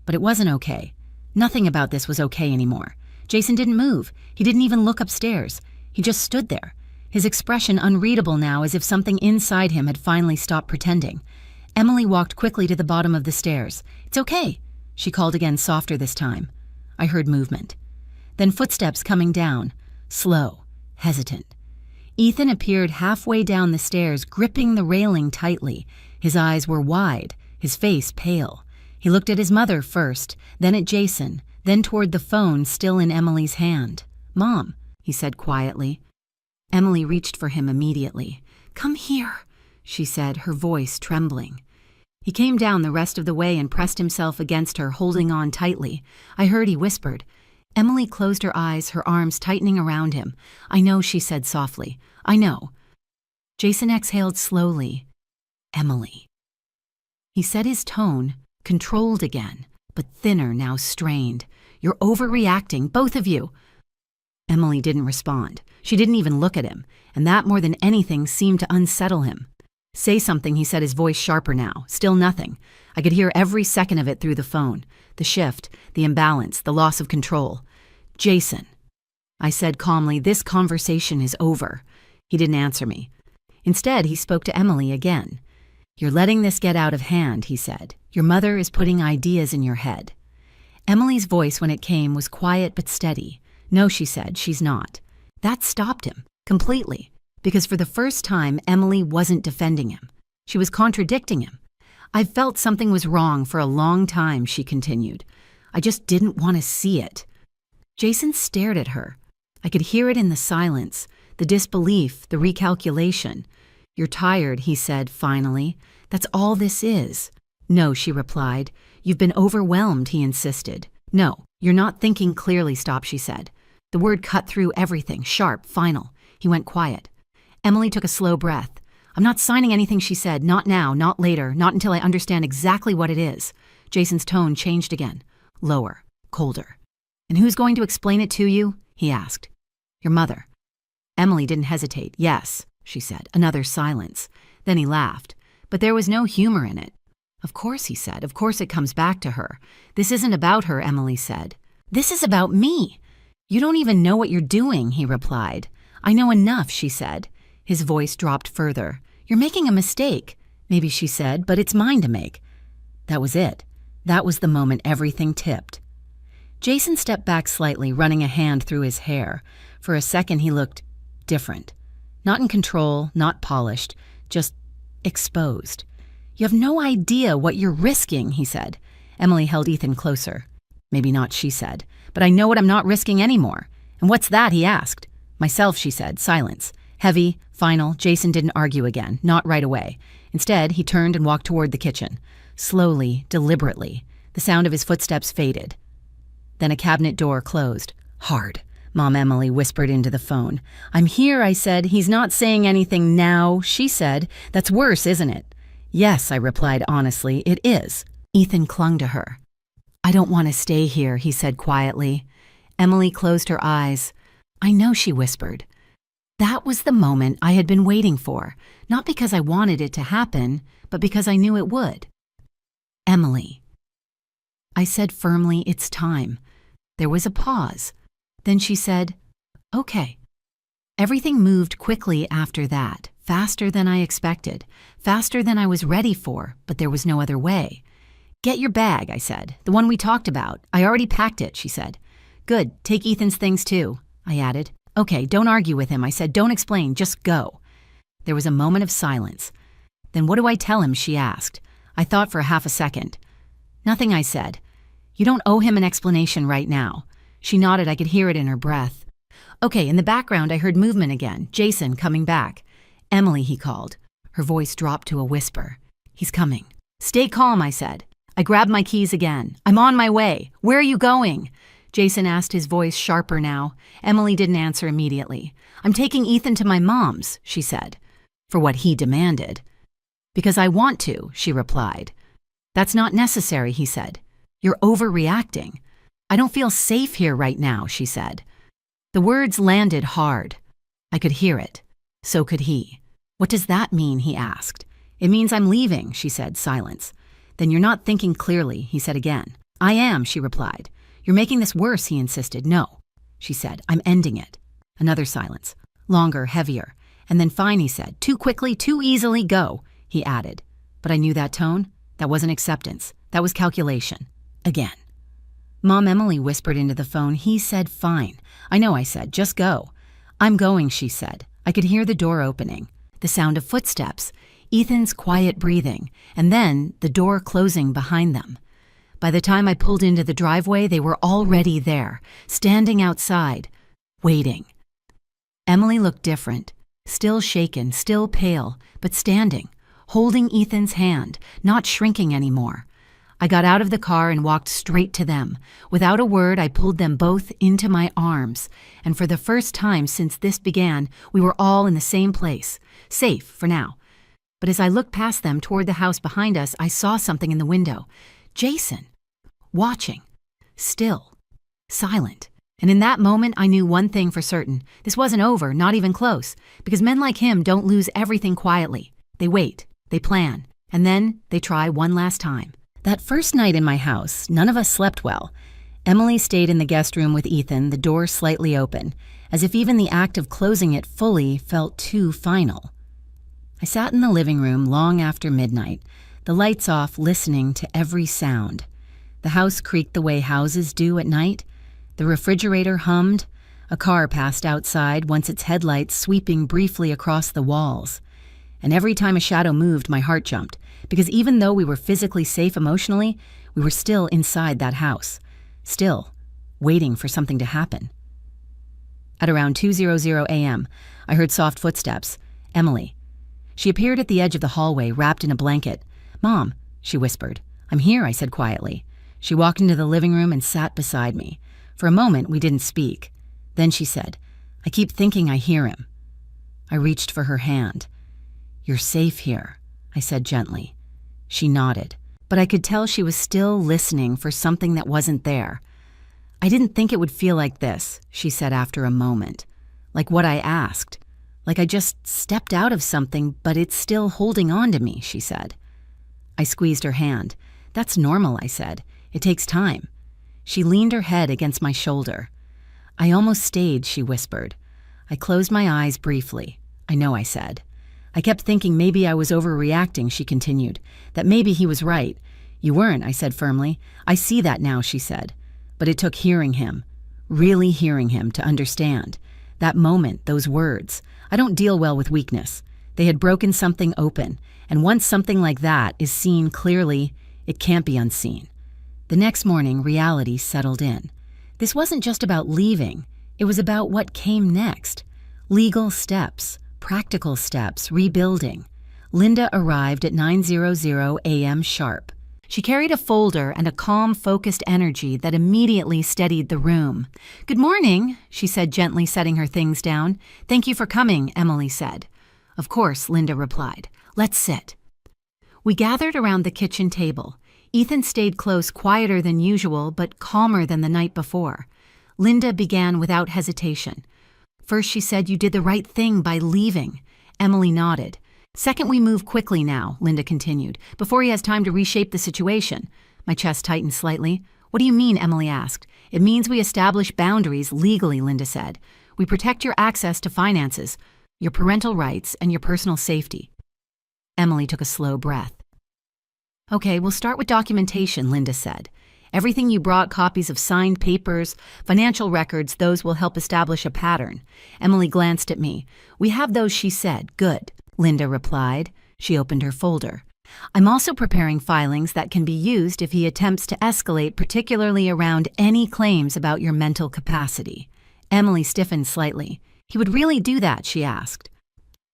But it wasn't okay. Nothing about this was okay anymore. Jason didn't move. He didn't even look upstairs. He just stood there, his expression unreadable now, as if something inside him had finally stopped pretending. Emily walked quickly to the bottom of the stairs. "It's okay," she called again, softer this time. I heard movement. Then footsteps coming down, slow, hesitant. Ethan appeared halfway down the stairs, gripping the railing tightly. His eyes were wide, his face pale. He looked at his mother first, then at Jason, then toward the phone still in Emily's hand. "Mom," he said quietly. Emily reached for him immediately. "Come here," she said, her voice trembling. He came down the rest of the way and pressed himself against her, holding on tightly. I heard he whispered. Emily closed her eyes, her arms tightening around him. "I know," she said softly. "I know." Jason exhaled slowly. "Emily." He said, his tone controlled again, but thinner, now strained. "You're overreacting, both of you." Emily didn't respond. She didn't even look at him, and that more than anything seemed to unsettle him. "Say something," he said, his voice sharper now. Still nothing. I could hear every second of it through the phone. The shift, the imbalance, the loss of control. "Jason," I said calmly, "this conversation is over." He didn't answer me. Instead, he spoke to Emily again. "You're letting this get out of hand," he said. "Your mother is putting ideas in your head." Emily's voice, when it came, was quiet but steady. "No," she said, "she's not." That stopped him, completely, because for the first time, Emily wasn't defending him. She was contradicting him. "I've felt something was wrong for a long time," she continued. "I just didn't want to see it." Jason stared at her. I could hear it in the silence, the disbelief, the recalculation. "You're tired," he said finally. "That's all this is." "No," she replied. "You've been overwhelmed," he insisted. "No, you're not thinking clearly." "Stop," she said. The word cut through everything, sharp, final. He went quiet. Emily took a slow breath. "I'm not signing anything," she said. "Not now, not later, not until I understand exactly what it is." Jason's tone changed again, lower, colder. "And who's going to explain it to you?" he asked. "Your mother." Emily didn't hesitate. "Yes," she said. Another silence. Then he laughed. But there was no humor in it. Of course, he said. Of course it comes back to her. This isn't about her, Emily said. This is about me. You don't even know what you're doing, he replied. I know enough, she said. His voice dropped further. You're making a mistake, maybe she said, but it's mine to make. That was it. That was the moment everything tipped. Jason stepped back slightly, running a hand through his hair. For a second, he looked different. Not in control, not polished, just exposed. You have no idea what you're risking, he said. Emily held Ethan closer. Maybe not, she said. But I know what I'm not risking anymore. And what's that, he asked. Myself, she said. Silence. Heavy, final. Jason didn't argue again, not right away. Instead, he turned and walked toward the kitchen. Slowly, deliberately. The sound of his footsteps faded. Then a cabinet door closed. Hard. Mom Emily whispered into the phone. I'm here, I said. He's not saying anything now, she said. That's worse, isn't it? Yes, I replied honestly. It is. Ethan clung to her. I don't want to stay here, he said quietly. Emily closed her eyes. I know, she whispered. That was the moment I had been waiting for, not because I wanted it to happen, but because I knew it would. Emily. I said firmly, it's time. There was a pause. Then she said, okay. Everything moved quickly after that, faster than I expected, faster than I was ready for, but there was no other way. Get your bag, I said, the one we talked about. I already packed it, she said. Good, take Ethan's things too, I added. Okay, don't argue with him, I said, don't explain, just go. There was a moment of silence. Then what do I tell him, she asked. I thought for half a second. Nothing, I said. You don't owe him an explanation right now. She nodded, I could hear it in her breath. Okay, in the background I heard movement again, Jason coming back. Emily, he called. Her voice dropped to a whisper. He's coming. Stay calm, I said. I grabbed my keys again. I'm on my way. Where are you going? Jason asked, his voice sharper now. Emily didn't answer immediately. I'm taking Ethan to my mom's, she said. For what he demanded. Because I want to, she replied. That's not necessary, he said. You're overreacting. I don't feel safe here right now, she said. The words landed hard. I could hear it. So could he. What does that mean, he asked. It means I'm leaving, she said, silence. Then you're not thinking clearly, he said again. I am, she replied. You're making this worse, he insisted. No, she said. I'm ending it. Another silence. Longer, heavier. And then fine, he said. Too quickly, too easily, go, he added. But I knew that tone. That wasn't acceptance. That was calculation. Again. Mom Emily whispered into the phone. He said, fine. I know, I said. Just go. I'm going, she said. I could hear the door opening. The sound of footsteps. Ethan's quiet breathing. And then the door closing behind them. By the time I pulled into the driveway, they were already there, standing outside, waiting. Emily looked different, still shaken, still pale, but standing, holding Ethan's hand, not shrinking anymore. I got out of the car and walked straight to them. Without a word, I pulled them both into my arms. And for the first time since this began, we were all in the same place, safe for now. But as I looked past them toward the house behind us, I saw something in the window. Jason. Watching. Still. Silent. And in that moment, I knew one thing for certain. This wasn't over, not even close. Because men like him don't lose everything quietly. They wait. They plan. And then they try one last time. That first night in my house, none of us slept well. Emily stayed in the guest room with Ethan, the door slightly open, as if even the act of closing it fully felt too final. I sat in the living room long after midnight, the lights off, listening to every sound. The house creaked the way houses do at night. The refrigerator hummed. A car passed outside, once its headlights sweeping briefly across the walls. And every time a shadow moved, my heart jumped, because even though we were physically safe emotionally, we were still inside that house. Still, waiting for something to happen. At around 2:00 a.m., I heard soft footsteps. Emily. She appeared at the edge of the hallway, wrapped in a blanket. Mom, she whispered. I'm here, I said quietly. She walked into the living room and sat beside me. For a moment, we didn't speak. Then she said, I keep thinking I hear him. I reached for her hand. You're safe here, I said gently. She nodded, but I could tell she was still listening for something that wasn't there. I didn't think it would feel like this, she said after a moment. Like what I asked. Like I just stepped out of something, but it's still holding on to me, she said. I squeezed her hand. That's normal, I said. It takes time. She leaned her head against my shoulder. I almost stayed, she whispered. I closed my eyes briefly. I know, I said. I kept thinking maybe I was overreacting, she continued, that maybe he was right. You weren't, I said firmly. I see that now, she said. But it took hearing him, really hearing him to understand. That moment, those words. I don't deal well with weakness. They had broken something open, and once something like that is seen clearly, it can't be unseen. The next morning, reality settled in. This wasn't just about leaving. It was about what came next. Legal steps, practical steps, rebuilding. Linda arrived at 9:00 a.m. sharp. She carried a folder and a calm, focused energy that immediately steadied the room. Good morning, she said, gently setting her things down. Thank you for coming, Emily said. Of course, Linda replied. Let's sit. We gathered around the kitchen table. Ethan stayed close, quieter than usual, but calmer than the night before. Linda began without hesitation. First, she said, you did the right thing by leaving. Emily nodded. Second, we move quickly now, Linda continued, before he has time to reshape the situation. My chest tightened slightly. What do you mean, Emily asked. It means we establish boundaries legally, Linda said. We protect your access to finances, your parental rights, and your personal safety. Emily took a slow breath. Okay, we'll start with documentation, Linda said. Everything you brought, copies of signed papers, financial records, those will help establish a pattern. Emily glanced at me. We have those, she said. Good, Linda replied. She opened her folder. I'm also preparing filings that can be used if he attempts to escalate, particularly around any claims about your mental capacity. Emily stiffened slightly. He would really do that, she asked.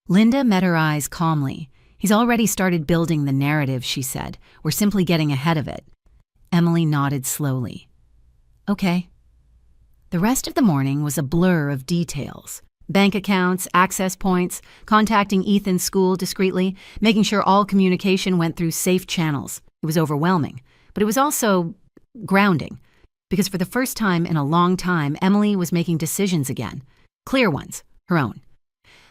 Linda met her eyes calmly. He's already started building the narrative, she said. We're simply getting ahead of it. Emily nodded slowly. Okay. The rest of the morning was a blur of details. Bank accounts, access points, contacting Ethan's school discreetly, making sure all communication went through safe channels. It was overwhelming, but it was also grounding, because for the first time in a long time, Emily was making decisions again. Clear ones, her own.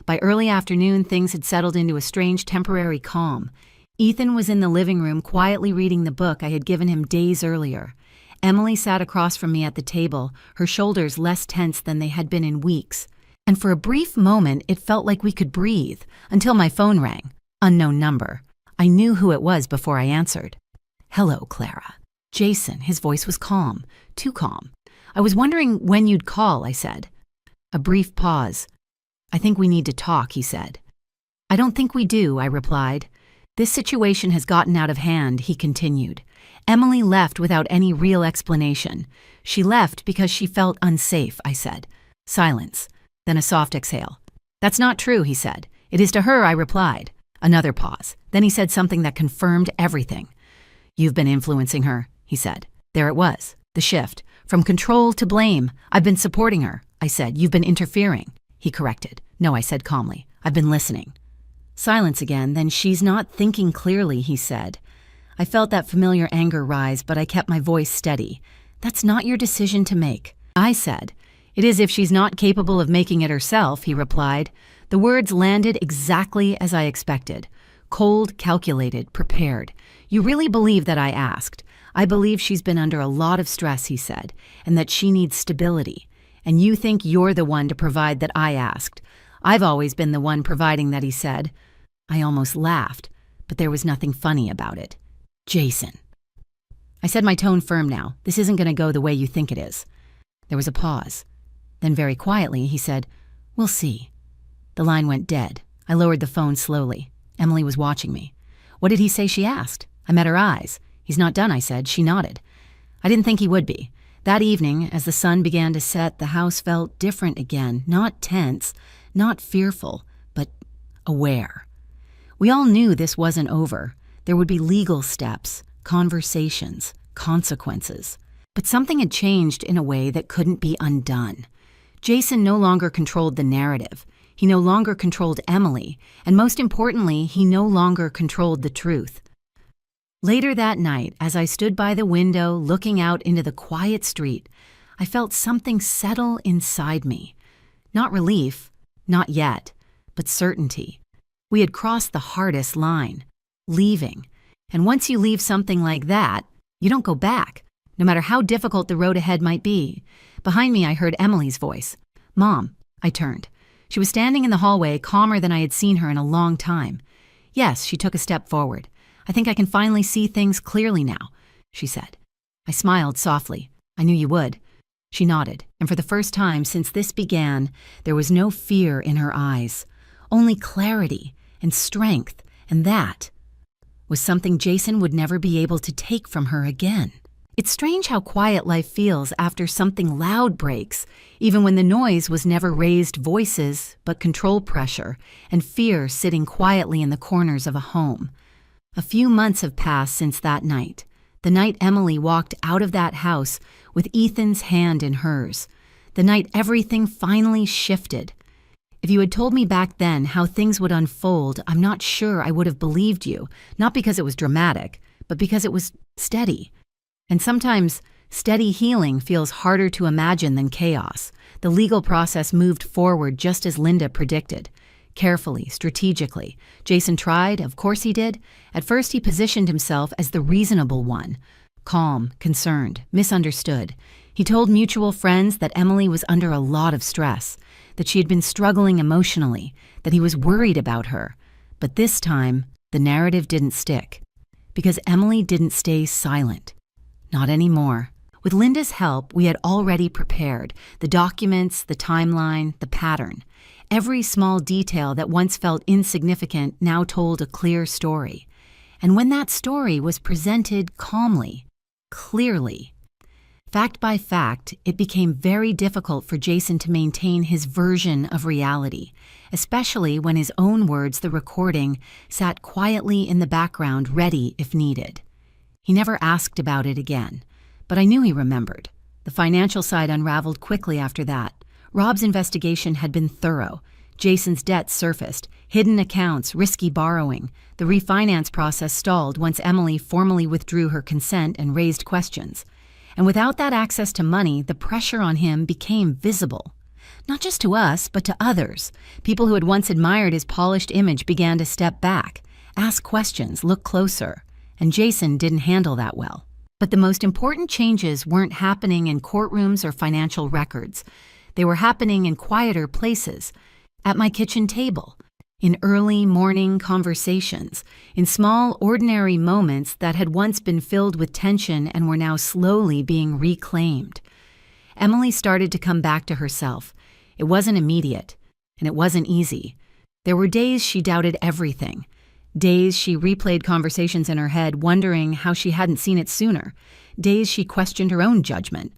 By early afternoon, things had settled into a strange temporary calm. Ethan was in the living room quietly reading the book I had given him days earlier. Emily sat across from me at the table, her shoulders less tense than they had been in weeks. And for a brief moment, it felt like we could breathe, until my phone rang. Unknown number. I knew who it was before I answered. Hello, Clara. Jason, his voice was calm, too calm. I was wondering when you'd call, I said. A brief pause. I think we need to talk, he said. I don't think we do, I replied. This situation has gotten out of hand, he continued. Emily left without any real explanation. She left because she felt unsafe, I said. Silence. Then a soft exhale. That's not true, he said. It is to her, I replied. Another pause. Then he said something that confirmed everything. You've been influencing her, he said. There it was, the shift. From control to blame. I've been supporting her. I said, you've been interfering. He corrected. No, I said calmly. I've been listening. Silence again. Then she's not thinking clearly, he said. I felt that familiar anger rise, but I kept my voice steady. That's not your decision to make. I said. It is if she's not capable of making it herself, he replied. The words landed exactly as I expected. Cold, calculated, prepared. You really believe that, I asked. I believe she's been under a lot of stress, he said, and that she needs stability. And you think you're the one to provide that, I asked. I've always been the one providing that, he said. I almost laughed, but there was nothing funny about it. Jason. I said, my tone firm now. This isn't going to go the way you think it is. There was a pause. Then very quietly, he said, we'll see. The line went dead. I lowered the phone slowly. Emily was watching me. What did he say, she asked. I met her eyes. He's not done, I said. She nodded. I didn't think he would be. That evening, as the sun began to set, the house felt different again. Not tense, not fearful, but aware. We all knew this wasn't over. There would be legal steps, conversations, consequences. But something had changed in a way that couldn't be undone. Jason no longer controlled the narrative. He no longer controlled Emily, and most importantly, he no longer controlled the truth. Later that night, as I stood by the window looking out into the quiet street, I felt something settle inside me. Not relief, not yet, but certainty. We had crossed the hardest line, leaving. And once you leave something like that, you don't go back, no matter how difficult the road ahead might be. Behind me, I heard Emily's voice. "Mom." I turned. She was standing in the hallway, calmer than I had seen her in a long time. "Yes," she took a step forward. "I think I can finally see things clearly now," she said. I smiled softly. "I knew you would." She nodded, and for the first time since this began, there was no fear in her eyes, only clarity and strength, and that was something Jason would never be able to take from her again. It's strange how quiet life feels after something loud breaks, even when the noise was never raised voices, but control pressure and fear sitting quietly in the corners of a home. A few months have passed since that night, the night Emily walked out of that house with Ethan's hand in hers, the night everything finally shifted. If you had told me back then how things would unfold, I'm not sure I would have believed you, not because it was dramatic, but because it was steady. And sometimes, steady healing feels harder to imagine than chaos. The legal process moved forward just as Linda predicted. Carefully, strategically. Jason tried, of course he did. At first he positioned himself as the reasonable one. Calm, concerned, misunderstood. He told mutual friends that Emily was under a lot of stress, that she had been struggling emotionally, that he was worried about her. But this time, the narrative didn't stick. Because Emily didn't stay silent. Not anymore. With Linda's help, we had already prepared the documents, the timeline, the pattern. Every small detail that once felt insignificant now told a clear story. And when that story was presented calmly, clearly, fact by fact, it became very difficult for Jason to maintain his version of reality, especially when his own words, the recording, sat quietly in the background, ready if needed. He never asked about it again, but I knew he remembered. The financial side unraveled quickly after that. Rob's investigation had been thorough. Jason's debts surfaced, hidden accounts, risky borrowing. The refinance process stalled once Emily formally withdrew her consent and raised questions. And without that access to money, the pressure on him became visible. Not just to us, but to others. People who had once admired his polished image began to step back, ask questions, look closer. And Jason didn't handle that well. But the most important changes weren't happening in courtrooms or financial records. They were happening in quieter places, at my kitchen table, in early morning conversations, in small, ordinary moments that had once been filled with tension and were now slowly being reclaimed. Emily started to come back to herself. It wasn't immediate, and it wasn't easy. There were days she doubted everything. Days she replayed conversations in her head, wondering how she hadn't seen it sooner. Days she questioned her own judgment.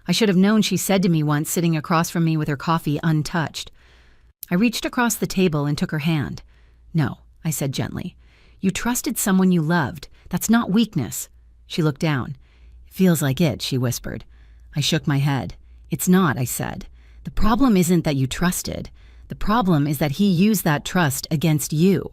I should have known, she said to me once, sitting across from me with her coffee untouched. I reached across the table and took her hand. "No," I said gently. "You trusted someone you loved. That's not weakness." She looked down. "It feels like it," she whispered. I shook my head. "It's not," I said. "The problem isn't that you trusted. The problem is that he used that trust against you."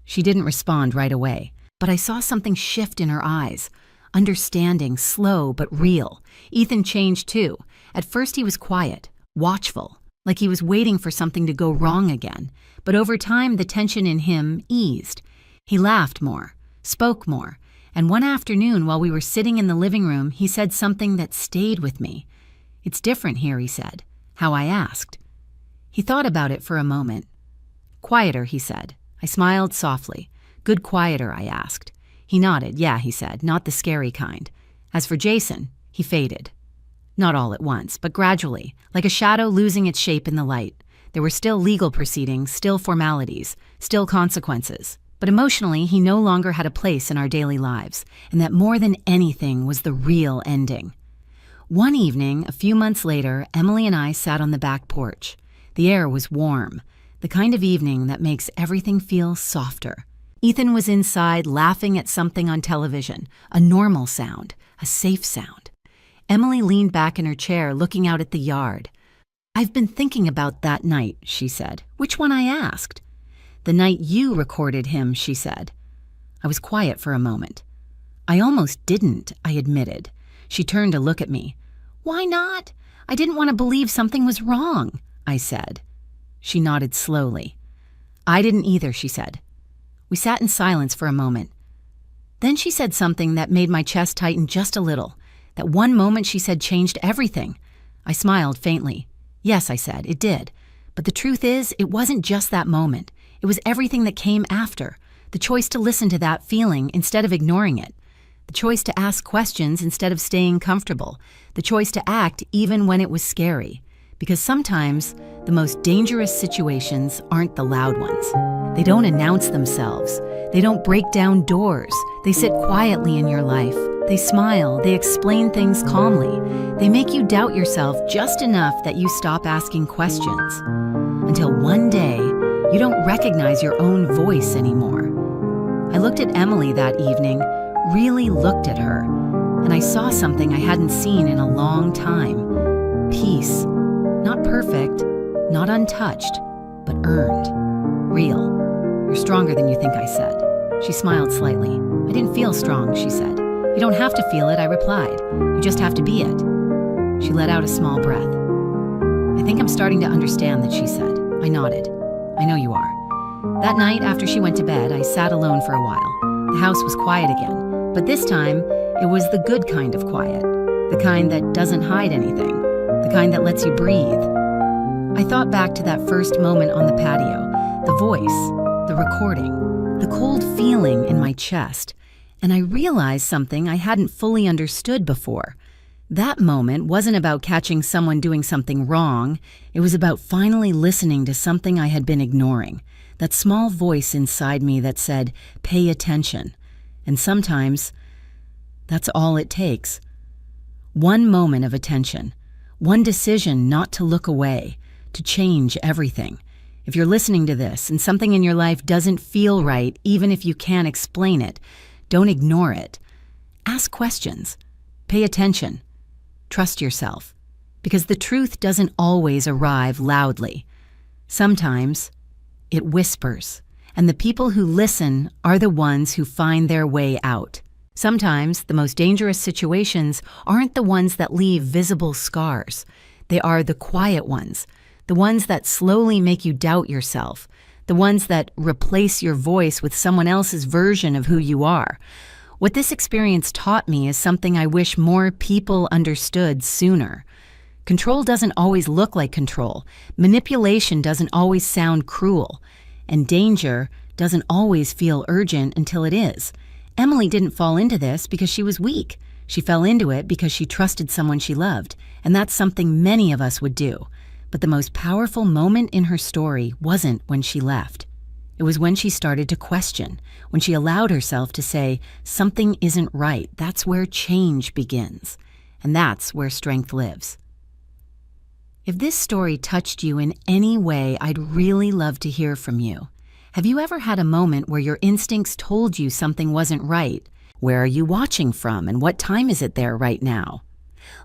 She didn't respond right away, but I saw something shift in her eyes. Understanding, slow but real. Ethan changed too. At first he was quiet, watchful, like he was waiting for something to go wrong again. But over time the tension in him eased. He laughed more, spoke more, and one afternoon while we were sitting in the living room, he said something that stayed with me. "It's different here," he said. How I asked. He thought about it for a moment. "Quieter," he said. I smiled softly. "Good quieter?" I asked. He nodded. "Yeah," he said, "not the scary kind." As for Jason, he faded. Not all at once, but gradually, like a shadow losing its shape in the light. There were still legal proceedings, still formalities, still consequences. But emotionally, he no longer had a place in our daily lives, and that more than anything was the real ending. One evening, a few months later, Emily and I sat on the back porch. The air was warm, the kind of evening that makes everything feel softer. Ethan was inside laughing at something on television, a normal sound, a safe sound. Emily leaned back in her chair, looking out at the yard. "I've been thinking about that night," she said. "Which one?" I asked. "The night you recorded him," she said. I was quiet for a moment. "I almost didn't," I admitted. She turned to look at me. "Why not?" "I didn't want to believe something was wrong," I said. She nodded slowly. I didn't either, she said. We sat in silence for a moment. Then she said something that made my chest tighten just a little. That one moment she said changed everything. I smiled faintly. Yes, I said, it did. But the truth is, it wasn't just that moment. It was everything that came after. The choice to listen to that feeling instead of ignoring it. The choice to ask questions instead of staying comfortable. The choice to act even when it was scary. Because sometimes, the most dangerous situations aren't the loud ones. They don't announce themselves. They don't break down doors. They sit quietly in your life. They smile. They explain things calmly. They make you doubt yourself just enough that you stop asking questions. Until one day, you don't recognize your own voice anymore. I looked at Emily that evening, really looked at her, and I saw something I hadn't seen in a long time. Peace. Not perfect, not untouched, but earned. Real. You're stronger than you think, I said. She smiled slightly. I didn't feel strong, she said. You don't have to feel it, I replied. You just have to be it. She let out a small breath. I think I'm starting to understand that, she said. I nodded. I know you are. That night, after she went to bed, I sat alone for a while. The house was quiet again, but this time, it was the good kind of quiet. The kind that doesn't hide anything. The kind that lets you breathe. I thought back to that first moment on the patio, the voice, the recording, the cold feeling in my chest, and I realized something I hadn't fully understood before. That moment wasn't about catching someone doing something wrong. It was about finally listening to something I had been ignoring. That small voice inside me that said, pay attention. And sometimes, that's all it takes. One moment of attention. One decision not to look away, to change everything. If you're listening to this and something in your life doesn't feel right, even if you can't explain it, don't ignore it. Ask questions. Pay attention. Trust yourself. Because the truth doesn't always arrive loudly. Sometimes it whispers, and the people who listen are the ones who find their way out. Sometimes the most dangerous situations aren't the ones that leave visible scars. They are the quiet ones, the ones that slowly make you doubt yourself, the ones that replace your voice with someone else's version of who you are. What this experience taught me is something I wish more people understood sooner. Control doesn't always look like control. Manipulation doesn't always sound cruel. And danger doesn't always feel urgent until it is. Emily didn't fall into this because she was weak. She fell into it because she trusted someone she loved, and that's something many of us would do. But the most powerful moment in her story wasn't when she left. It was when she started to question, when she allowed herself to say, something isn't right. That's where change begins, and that's where strength lives. If this story touched you in any way, I'd really love to hear from you. Have you ever had a moment where your instincts told you something wasn't right? Where are you watching from, and what time is it there right now?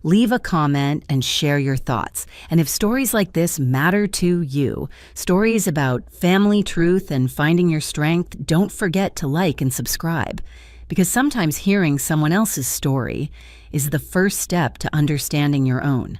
Leave a comment and share your thoughts. And if stories like this matter to you, stories about family truth and finding your strength, don't forget to like and subscribe. Because sometimes hearing someone else's story is the first step to understanding your own.